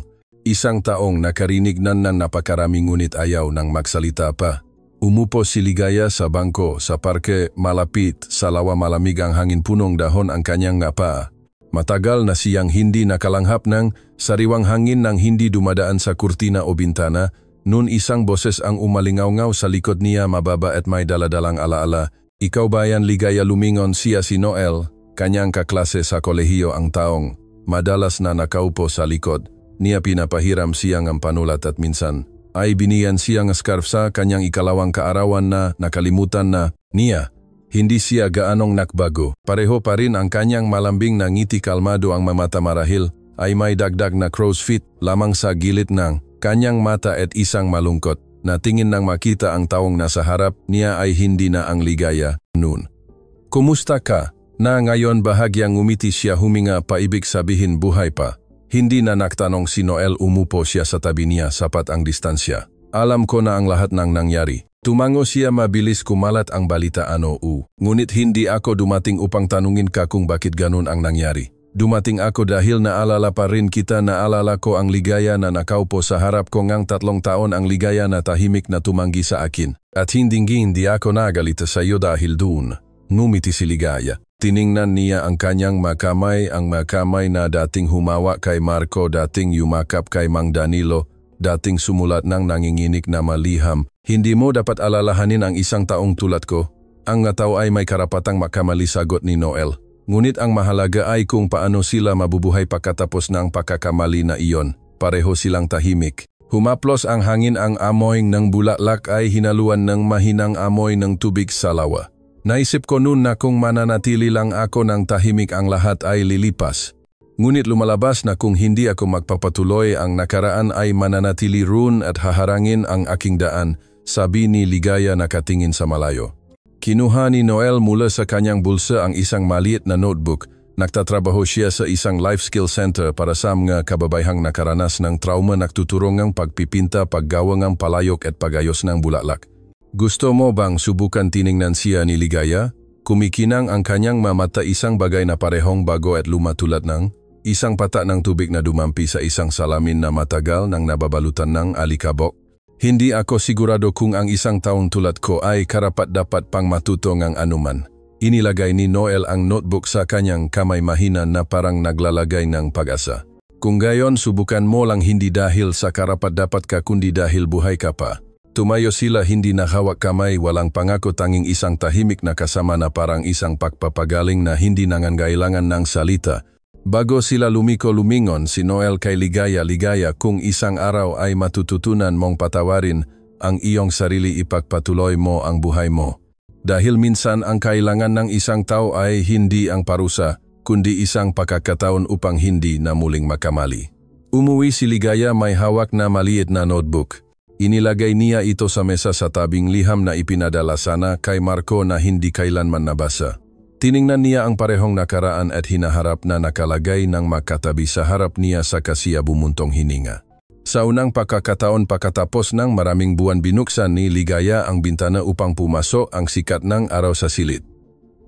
isang taong nakarinig ng napakaraming ngunit ayaw nang magsalita pa. Umupo si Ligaya sa bangko sa parke malapit sa lawa, malamig ang hangin, punong dahon ang kanyang paa. Matagal na siyang hindi nakalanghap ng sariwang hangin nang hindi dumadaan sa kurtina o bintana. Noon isang boses ang umalingaw-ngaw sa likod niya, mababa at may daladalang alaala. Ikaw ba yan, Ligaya? Lumingon siya. Si Noel, kanyang kaklase sa kolehiyo, ang taong madalas na nakaupo sa likod niya. Pinapahiram siyang ang panulat at minsan ay biniyan siyang scarf sa kanyang ikalawang kaarawan na nakalimutan na niya. Hindi siya gaanong nakbago. Pareho pa rin ang kanyang malambing na ngiti, kalmado ang mamata, marahil ay may dagdag na crow's feet lamang sa gilid ng kanyang mata at isang malungkot na tingin nang makita ang taong nasa harap niya ay hindi na ang Ligaya noon. Kumusta ka na ngayon? Bahagyang ngumiti siya, huminga pa, ibig sabihin buhay pa. Hindi na nagtanong si Noel, umupo siya sa tabi niya, sapat ang distansya. Alam ko na ang lahat ng nangyari. Tumango siya, mabilis kumalat ang balita, ngunit hindi ako dumating upang tanungin ka kung bakit ganun ang nangyari. Dumating ako dahil naalala pa rin kita, naalala ko ang Ligaya na nakaupo sa harap ko ngang 3 taon, ang Ligaya na tahimik na tumanggi sa akin. At hindi ako nagalita sa iyo dahil doon. Ngumiti si Ligaya. Tiningnan niya ang kanyang makamay, ang makamay na dating humawa kay Marco, dating yumakap kay Mang Danilo, dating sumulat ng nanginginig na maliham. Hindi mo dapat alalahanin ang isang taong tulad ko. Ang tao ay may karapatang makamali, sagot ni Noel. Ngunit ang mahalaga ay kung paano sila mabubuhay pagkatapos ng pagkakamali na iyon. Pareho silang tahimik. Humaplos ang hangin, ang amoy ng bulaklak ay hinaluan ng mahinang amoy ng tubig sa lawa. Naisip ko noon na kung mananatili lang ako ng tahimik ang lahat ay lilipas. Ngunit lumalabas na kung hindi ako magpapatuloy ang nakaraan ay mananatili roon at haharangin ang aking daan, sabi ni Ligaya nakatingin sa malayo. Kinuha ni Noel mula sa kanyang bulsa ang isang maliit na notebook. Nagtatrabaho siya sa isang life skill center para sa mga kababayhang nakaranas ng trauma nagtuturungang pagpipinta, paggawa ng palayok at pagayos ng bulaklak. Gusto mo bang subukan tiningnan siya ni Ligaya? Kumikinang ang kanyang mamata, isang bagay na parehong bago at luma tulad ng isang pata ng tubig na dumampi sa isang salamin na matagal nang nababalutan ng alikabok. Hindi ako sigurado kung ang isang taong tulad ko ay karapat-dapat pang matuto ng anuman. Inilagay ni Noel ang notebook sa kanyang kamay, mahina na parang naglalagay ng pag-asa. Kung gayon, subukan mo lang, hindi dahil sa karapat-dapat ka kundi dahil buhay ka pa. Tumayo sila, hindi nakahawak kamay, walang pangako, tanging isang tahimik na kasama na parang isang pagpapagaling na hindi nangangailangan ng salita. Bago sila lumiko, lumingon si Noel kay Ligaya. Ligaya, kung isang araw ay matututunan mong patawarin ang iyong sarili, ipagpatuloy mo ang buhay mo. Dahil minsan ang kailangan ng isang tao ay hindi ang parusa, kundi isang pagkakataon upang hindi na muling makamali. Umuwi si Ligaya, may hawak na maliit na notebook. Inilagay niya ito sa mesa sa tabing, liham na ipinadala sana kay Marco na hindi kailanman nabasa. Tiningnan niya ang parehong nakaraan at hinaharap na nakalagay ng makatabi sa harap niya sa kasiya bumuntong hininga. Sa unang pagkakataon pagkatapos ng maraming buwan, binuksan ni Ligaya ang bintana upang pumasok ang sikat ng araw sa silid.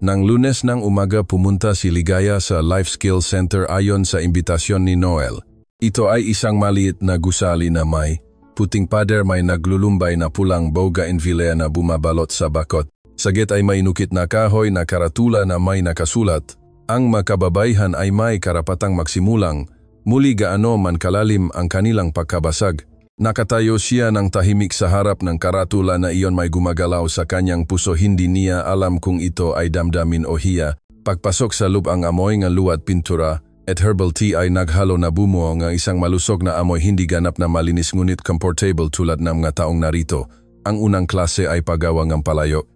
Nang Lunes ng umaga, pumunta si Ligaya sa Life Skill Center ayon sa imbitasyon ni Noel. Ito ay isang maliit na gusali na may puting pader, may naglulumbay na pulang bougainvillea na bumabalot sa bakot. Sagit ay may nukit na kahoy na karatula na may nakasulat, "Ang makababayhan ay may karapatang magsimulang, muli gaano man kalalim ang kanilang pagkabasag." Nakatayo siya ng tahimik sa harap ng karatula na iyon, may gumagalaw sa kanyang puso. Hindi niya alam kung ito ay damdamin o hiya. Pagpasok sa loob, ang amoy ng luwat, pintura at herbal tea ay naghalo na bumuo ng isang malusog na amoy, hindi ganap na malinis ngunit comfortable tulad ng mga taong narito. Ang unang klase ay paggawa ng palayok.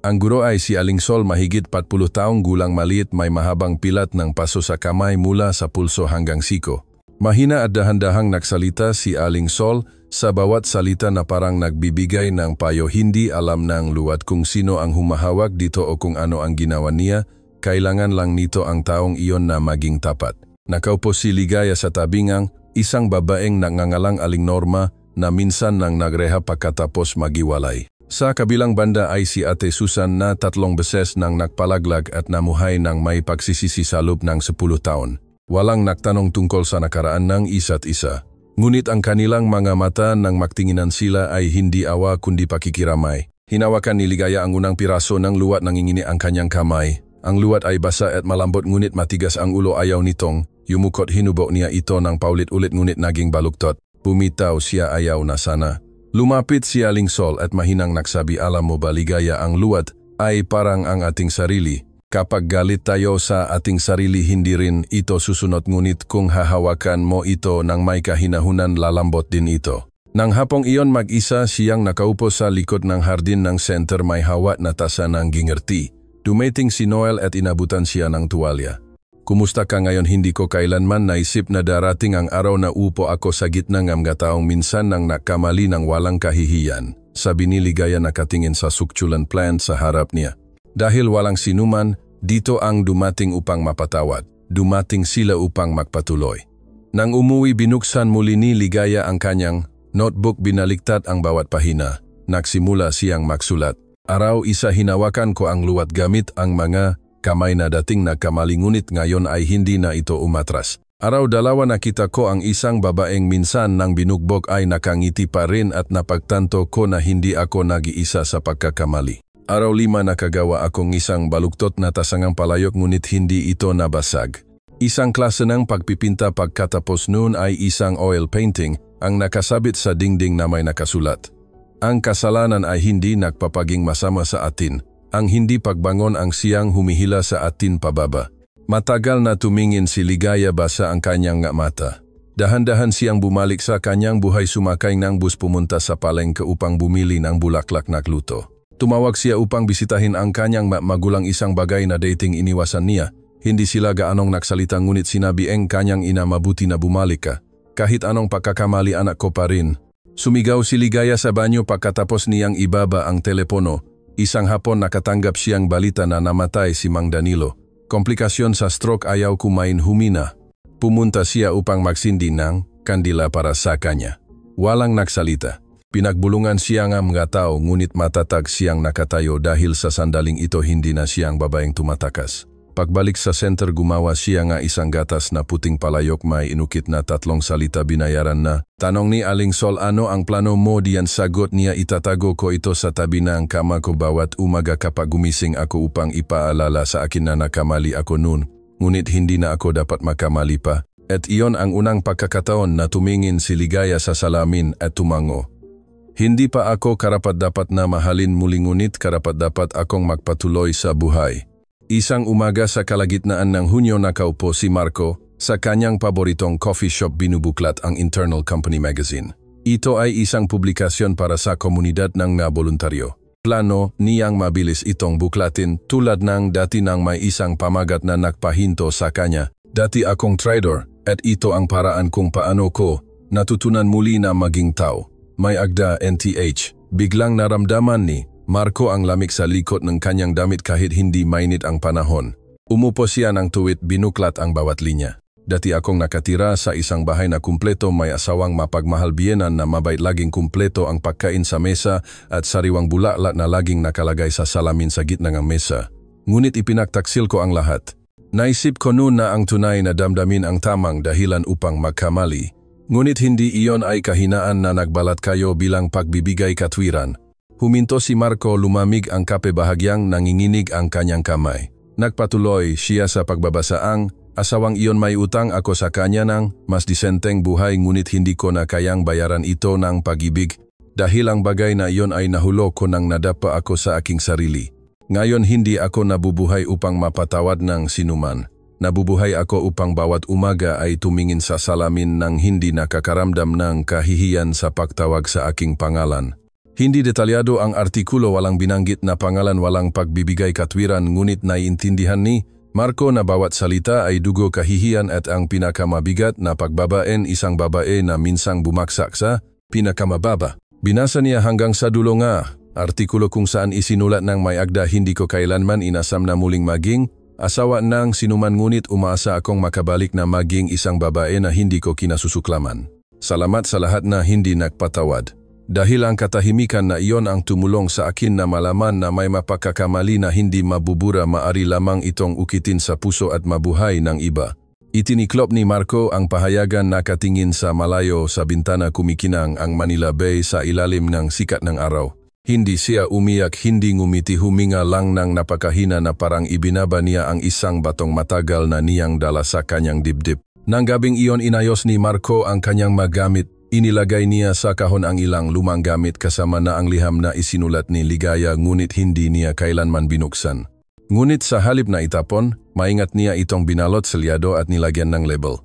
Ang guro ay si Aling Sol, mahigit 40 taong gulang, maliit, may mahabang pilat ng paso sa kamay mula sa pulso hanggang siko. Mahina at dahan-dahang nagsalita si Aling Sol, sa bawat salita na parang nagbibigay ng payo. Hindi alam ng luwat kung sino ang humahawak dito o kung ano ang ginawa niya, kailangan lang nito ang taong iyon na maging tapat. Nakaupo si Ligaya sa tabingang, isang babaeng nangangalang Aling Norma na minsan nang nagreha pagkatapos magiwalay. Sa kabilang banda ay si Ate Susan na 3 beses nang nagpalaglag at namuhay ng may pagsisisi sa loob ng 10 taon. Walang nagtanong tungkol sa nakaraan ng isa't isa. Ngunit ang kanilang mga mata nang magtinginan sila ay hindi awa kundi pakikiramay. Hinawakan ni Ligaya ang unang piraso ng luwat, nangingini ang kanyang kamay. Ang luwat ay basa at malambot ngunit matigas ang ulo, ayaw nitong yumukot. Hinubok niya ito ng paulit-ulit ngunit naging baluktot. Bumitaw siya, ayaw na sana. Lumapit si Aling Sol at mahinang nagsabi, "Alam mo ba, Ligaya, ang luwat ay parang ang ating sarili. Kapag galit tayo sa ating sarili, hindi rin ito susunod, ngunit kung hahawakan mo ito ng may kahinahunan, lalambot din ito." Nang hapong iyon, mag-isa siyang nakaupo sa likod ng hardin ng center, may hawat na tasa ng gingerti. Dumating si Noel at inabutan siya ng tuwalya. "Kumusta ka ngayon? Hindi ko kailanman naisip na darating ang araw na upo ako sa gitna ng mga taong minsan nang nakamali ng walang kahihiyan," sabi ni Ligaya nakatingin sa succulent plant sa harap niya. Dahil walang sinuman, dito ang dumating upang mapatawad. Dumating sila upang magpatuloy. Nang umuwi, binuksan muli ni Ligaya ang kanyang notebook, binaliktad ang bawat pahina. Nagsimula siyang magsulat. "Araw isa, hinawakan ko ang luwat gamit ang mga kamay na dating nagkamali, ngunit ngayon ay hindi na ito umatras. Araw 2, nakita ko ang isang babaeng minsan nang binugbog ay nakangiti pa rin at napagtanto ko na hindi ako nag-iisa sa pagkakamali. Araw 5, nakagawa akong isang baluktot na tasangang palayok ngunit hindi ito nabasag. Isang klase ng pagpipinta, pagkatapos noon ay isang oil painting ang nakasabit sa dingding na may nakasulat, 'Ang kasalanan ay hindi nagpapaging masama sa atin. Ang hindi pagbangon ang siyang humihila sa atin pababa.'" Matagal na tumingin si Ligaya, basa ang kanyang mata. Dahan-dahan siyang bumalik sa kanyang buhay, sumakay ng bus, pumunta sa palengke upang bumili ng bulaklak na luto. Tumawag siya upang bisitahin ang kanyang magulang, isang bagay na dating iniwasan niya. Hindi sila gaanong nagsalita ngunit sinabi ang kanyang ina, mabuti na bumalik ka. Kahit anong pagkakamali, anak ko pa rin. Sumigaw si Ligaya sa banyo pagkatapos niyang ibaba ang telepono. Isang hapon nakatanggap siyang balita na namatay si Mang Danilo. Komplikasyon sa stroke, ayaw kumain, humina. Pumunta siya upang magsindi ng kandila para sa kanya. Walang nagsalita. Pinagbulungan siya ng mga tao ngunit matatag siyang nakatayo dahil sa sandaling ito hindi na siyang babaeng tumatakas. Pagbalik sa center, gumawa siya nga isang gatas na puting palayok, may inukit na 3 salita, binayaran na. Tanong ni Aling Sol, ano ang plano mo diyan? Sagot niya, itatago ko ito sa tabi ng kama ko bawat umaga kapag gumising ako upang ipaalala sa akin na nakamali ako noon. Ngunit hindi na ako dapat makamali pa. At iyon ang unang pagkakataon na tumingin si Ligaya sa salamin at tumango. Hindi pa ako karapat-dapat na mahalin muli, ngunit karapat-dapat akong magpatuloy sa buhay. Isang umaga sa kalagitnaan ng Hunyo, nakaupo si Marco sa kanyang paboritong coffee shop, binubuklat ang Internal Company Magazine. Ito ay isang publikasyon para sa komunidad ng mga voluntaryo. Plano niyang mabilis itong buklatin tulad ng dati nang may isang pamagat na nagpahinto sa kanya. Dati akong trader at ito ang paraan kung paano ko natutunan muli na maging tao. May agda NTH. Biglang naramdaman ni Marco ang lamig sa likod ng kanyang damit kahit hindi mainit ang panahon. Umupo siya ng tuwid, binuklat ang bawat linya. Dati akong nakatira sa isang bahay na kumpleto, may asawang mapagmahal, biyenan na mabait, laging kumpleto ang pagkain sa mesa at sariwang bulaklak na laging nakalagay sa salamin sa gitna ng mesa. Ngunit ipinagtaksil ko ang lahat. Naisip ko noon na ang tunay na damdamin ang tamang dahilan upang magkamali. Ngunit hindi iyon ay kahinaan na nagbalat kayo bilang pagbibigay katwiran. Huminto si Marco, lumamig ang kape, bahagyang nanginginig ang kanyang kamay. Nagpatuloy siya sa pagbabasa, ang asawang iyon may utang ako sa kanya ng mas disenteng buhay, ngunit hindi ko na kayang bayaran ito ng pag-ibig dahil ang bagay na iyon ay nahulog ko nang nadapa ako sa aking sarili. Ngayon hindi ako nabubuhay upang mapatawad ng sinuman. Nabubuhay ako upang bawat umaga ay tumingin sa salamin nang hindi nakakaramdam ng kahihiyan sa pagtawag sa aking pangalan. Hindi detalyado ang artikulo, walang binanggit na pangalan, walang pagbibigay katwiran, ngunit naiintindihan ni Marco na bawat salita ay dugo kahihiyan at ang pinakamabigat na pagbabaen isang babae na minsang bumaksak sa pinakamababa. Binasa niya hanggang sa dulo nga artikulo kung saan isinulat ng may agda, hindi ko kailanman inasam na muling maging asawa ng sinuman, ngunit umaasa akong makabalik na maging isang babae na hindi ko kinasusuklaman. Salamat sa lahat na hindi nagpatawad. Dahil ang katahimikan na iyon ang tumulong sa akin na malaman na may mapagkakamali na hindi mabubura, maari lamang itong ukitin sa puso at mabuhay ng iba. Itiniklop ni Marco ang pahayagan, nakatingin sa malayo sa bintana, kumikinang ang Manila Bay sa ilalim ng sikat ng araw. Hindi siya umiyak, hindi ngumiti, huminga lang ng napakahina na parang ibinaba niya ang isang batong matagal na niyang dala sa kanyang dibdib. Nang gabing iyon, inayos ni Marco ang kanyang magamit. Inilagay niya sa kahon ang ilang lumang gamit kasama na ang liham na isinulat ni Ligaya, ngunit hindi niya kailanman binuksan. Ngunit sa halip na itapon, maingat niya itong binalot, selyado at nilagyan ng label.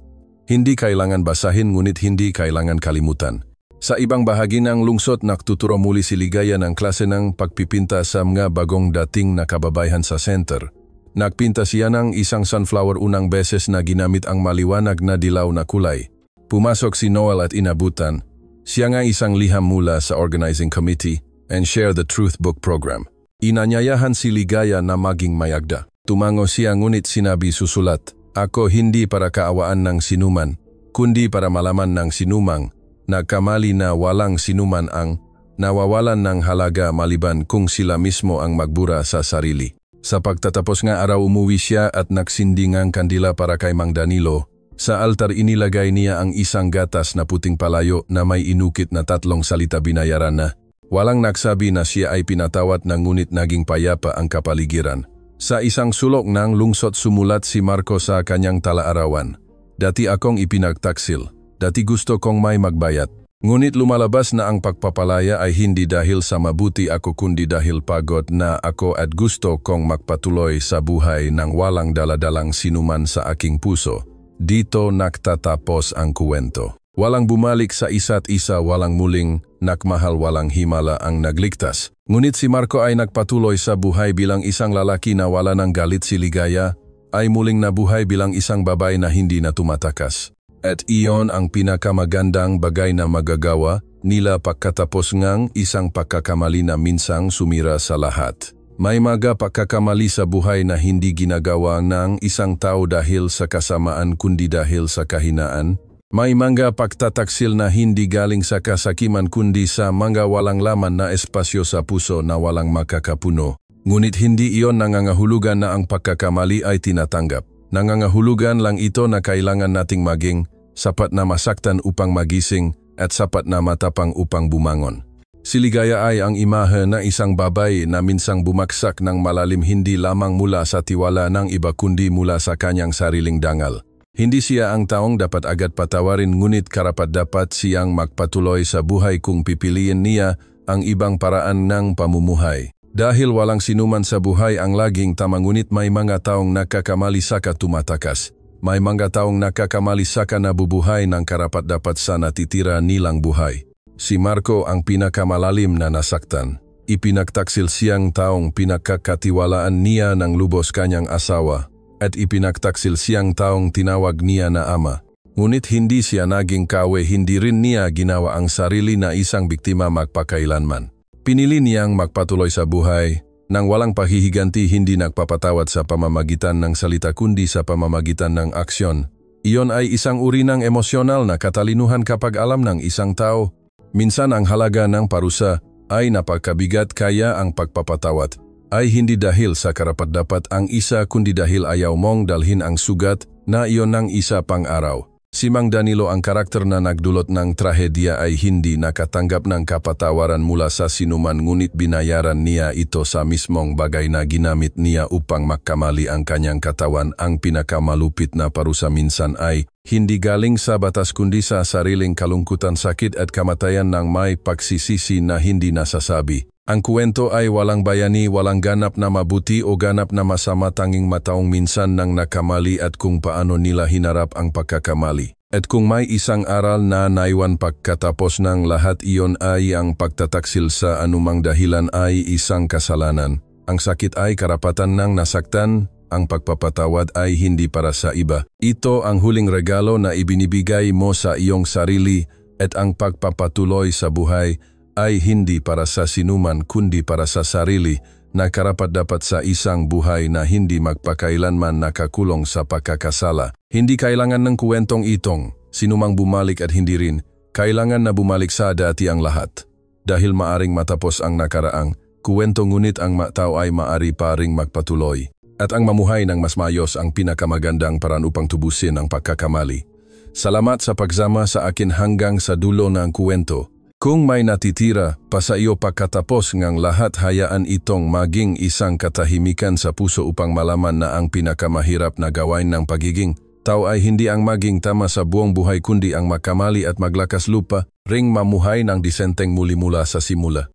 Hindi kailangan basahin, ngunit hindi kailangan kalimutan. Sa ibang bahagi ng lungsod, nagtuturo muli si Ligaya ng klase ng pagpipinta sa mga bagong dating na kababayan sa center. Nagpinta siya ng isang sunflower, unang beses na ginamit ang maliwanag na dilaw na kulay. Pumasok si Noel at inabutan. Siya nga isang liham mula sa Organizing Committee and Share the Truth Book Program. Inanyayahan si Ligaya na maging mayagda. Tumango siya, ngunit sinabi, susulat ako hindi para kaawaan ng sinuman, kundi para malaman ng sinumang nagkamali na walang sinuman ang nawawalan ng halaga maliban kung sila mismo ang magbura sa sarili. Sa pagtatapos nga araw, umuwi siya at nagsindi ng kandila para kay Mang Danilo. Sa altar inilagay niya ang isang gatas na puting palayo na may inukit na 3 salita, binayaran na. Walang nagsabi na siya ay pinatawad na, ngunit naging payapa ang kapaligiran. Sa isang sulok ng lungsod, sumulat si Marco sa kanyang tala-arawan. Dati akong ipinagtaksil. Dati gusto kong may magbayat. Ngunit lumalabas na ang pagpapalaya ay hindi dahil sa mabuti ako, kundi dahil pagod na ako at gusto kong magpatuloy sa buhay ng walang daladalang sinuman sa aking puso. Dito nagtatapos ang kuwento. Walang bumalik sa isa't isa, walang muling nakmahal walang himala ang nagligtas. Ngunit si Marco ay nagpatuloy sa buhay bilang isang lalaki na wala ng galit. Si Ligaya ay muling nabuhay bilang isang babae na hindi na tumatakas. At iyon ang pinakamagandang bagay na magagawa nila pagkatapos ngang isang pagkakamali na minsang sumira sa lahat. May mga pagkakamali sa buhay na hindi ginagawa ng isang tao dahil sa kasamaan kundi dahil sa kahinaan. May mga pagtataksil na hindi galing sa kasakiman kundi sa mga walang laman na espasyo sa puso na walang makakapuno. Ngunit hindi iyon nangangahulugan na ang pagkakamali ay tinatanggap. Nangangahulugan lang ito na kailangan nating maging sapat na masaktan upang magising at sapat na matapang upang bumangon. Si Ligaya ay ang imahe na isang babae na minsang bumaksak ng malalim hindi lamang mula sa tiwala ng iba kundi mula sa kanyang sariling dangal. Hindi siya ang taong dapat agad patawarin ngunit karapat-dapat siyang magpatuloy sa buhay kung pipiliin niya ang ibang paraan ng pamumuhay. Dahil walang sinuman sa buhay ang laging tama ngunit may mga taong nakakamali saka tumatakas. May mga taong nakakamali saka nabubuhay ng karapat-dapat sa natitira nilang buhay. Si Marco ang pinakamalalim na nasaktan. Ipinagtaksil siyang taong pinagkakatiwalaan niya ng lubos kanyang asawa at ipinagtaksil siyang taong tinawag niya na ama. Ngunit hindi siya naging kawe, hindi rin niya ginawa ang sarili na isang biktima magpakailanman. Pinili niyang magpatuloy sa buhay nang walang pahihiganti, hindi nagpapatawad sa pamamagitan ng salita kundi sa pamamagitan ng aksyon. Iyon ay isang uri ng emosyonal na katalinuhan kapag alam ng isang tao. Minsan ang halaga ng parusa ay napakabigat kaya ang pagpapatawad ay hindi dahil sa karapat-dapat ang isa kundi dahil ayaw mong dalhin ang sugat na iyon ng isa pang araw. Si Mang Danilo, ang karakter na nagdulot ng trahedya, ay hindi nakatanggap ng kapatawaran mula sa sinuman ngunit binayaran niya ito sa mismong bagay na ginamit niya upang makamali ang kanyang katawan. Ang pinakamalupit na parusa minsan ay hindi galing sa batas kundi sa sariling kalungkutan, sakit at kamatayan ng may pagsisisi na hindi nasasabi. Ang kwento ay walang bayani, walang ganap na mabuti o ganap na masama, tanging mataong minsan nang nakamali at kung paano nila hinarap ang pagkakamali. At kung may isang aral na naiwan pagkatapos ng lahat, iyon ay ang pagtataksil sa anumang dahilan ay isang kasalanan. Ang sakit ay karapatan ng nasaktan, ang pagpapatawad ay hindi para sa iba. Ito ang huling regalo na ibinibigay mo sa iyong sarili at ang pagpapatuloy sa buhay ay hindi para sa sinuman kundi para sa sarili na karapat-dapat sa isang buhay na hindi magpakailanman nakakulong sa pagkakasala. Hindi kailangan ng kwentong itong sinumang bumalik at hindi rin kailangan na bumalik sa dati ang lahat. Dahil maaring matapos ang nakaraang kwento ngunit ang tao ay maari pa ring magpatuloy. At ang mamuhay ng mas maayos ang pinakamagandang paraan upang tubusin ang pagkakamali. Salamat sa pagsama sa akin hanggang sa dulo ng kwento. Kung may natitira pa sa iyo pagkatapos ngang lahat, hayaan itong maging isang katahimikan sa puso upang malaman na ang pinakamahirap na gawain ng pagiging tao ay hindi ang maging tama sa buong buhay kundi ang makamali at maglakas lupa ring mamuhay ng disenteng muli mula sa simula.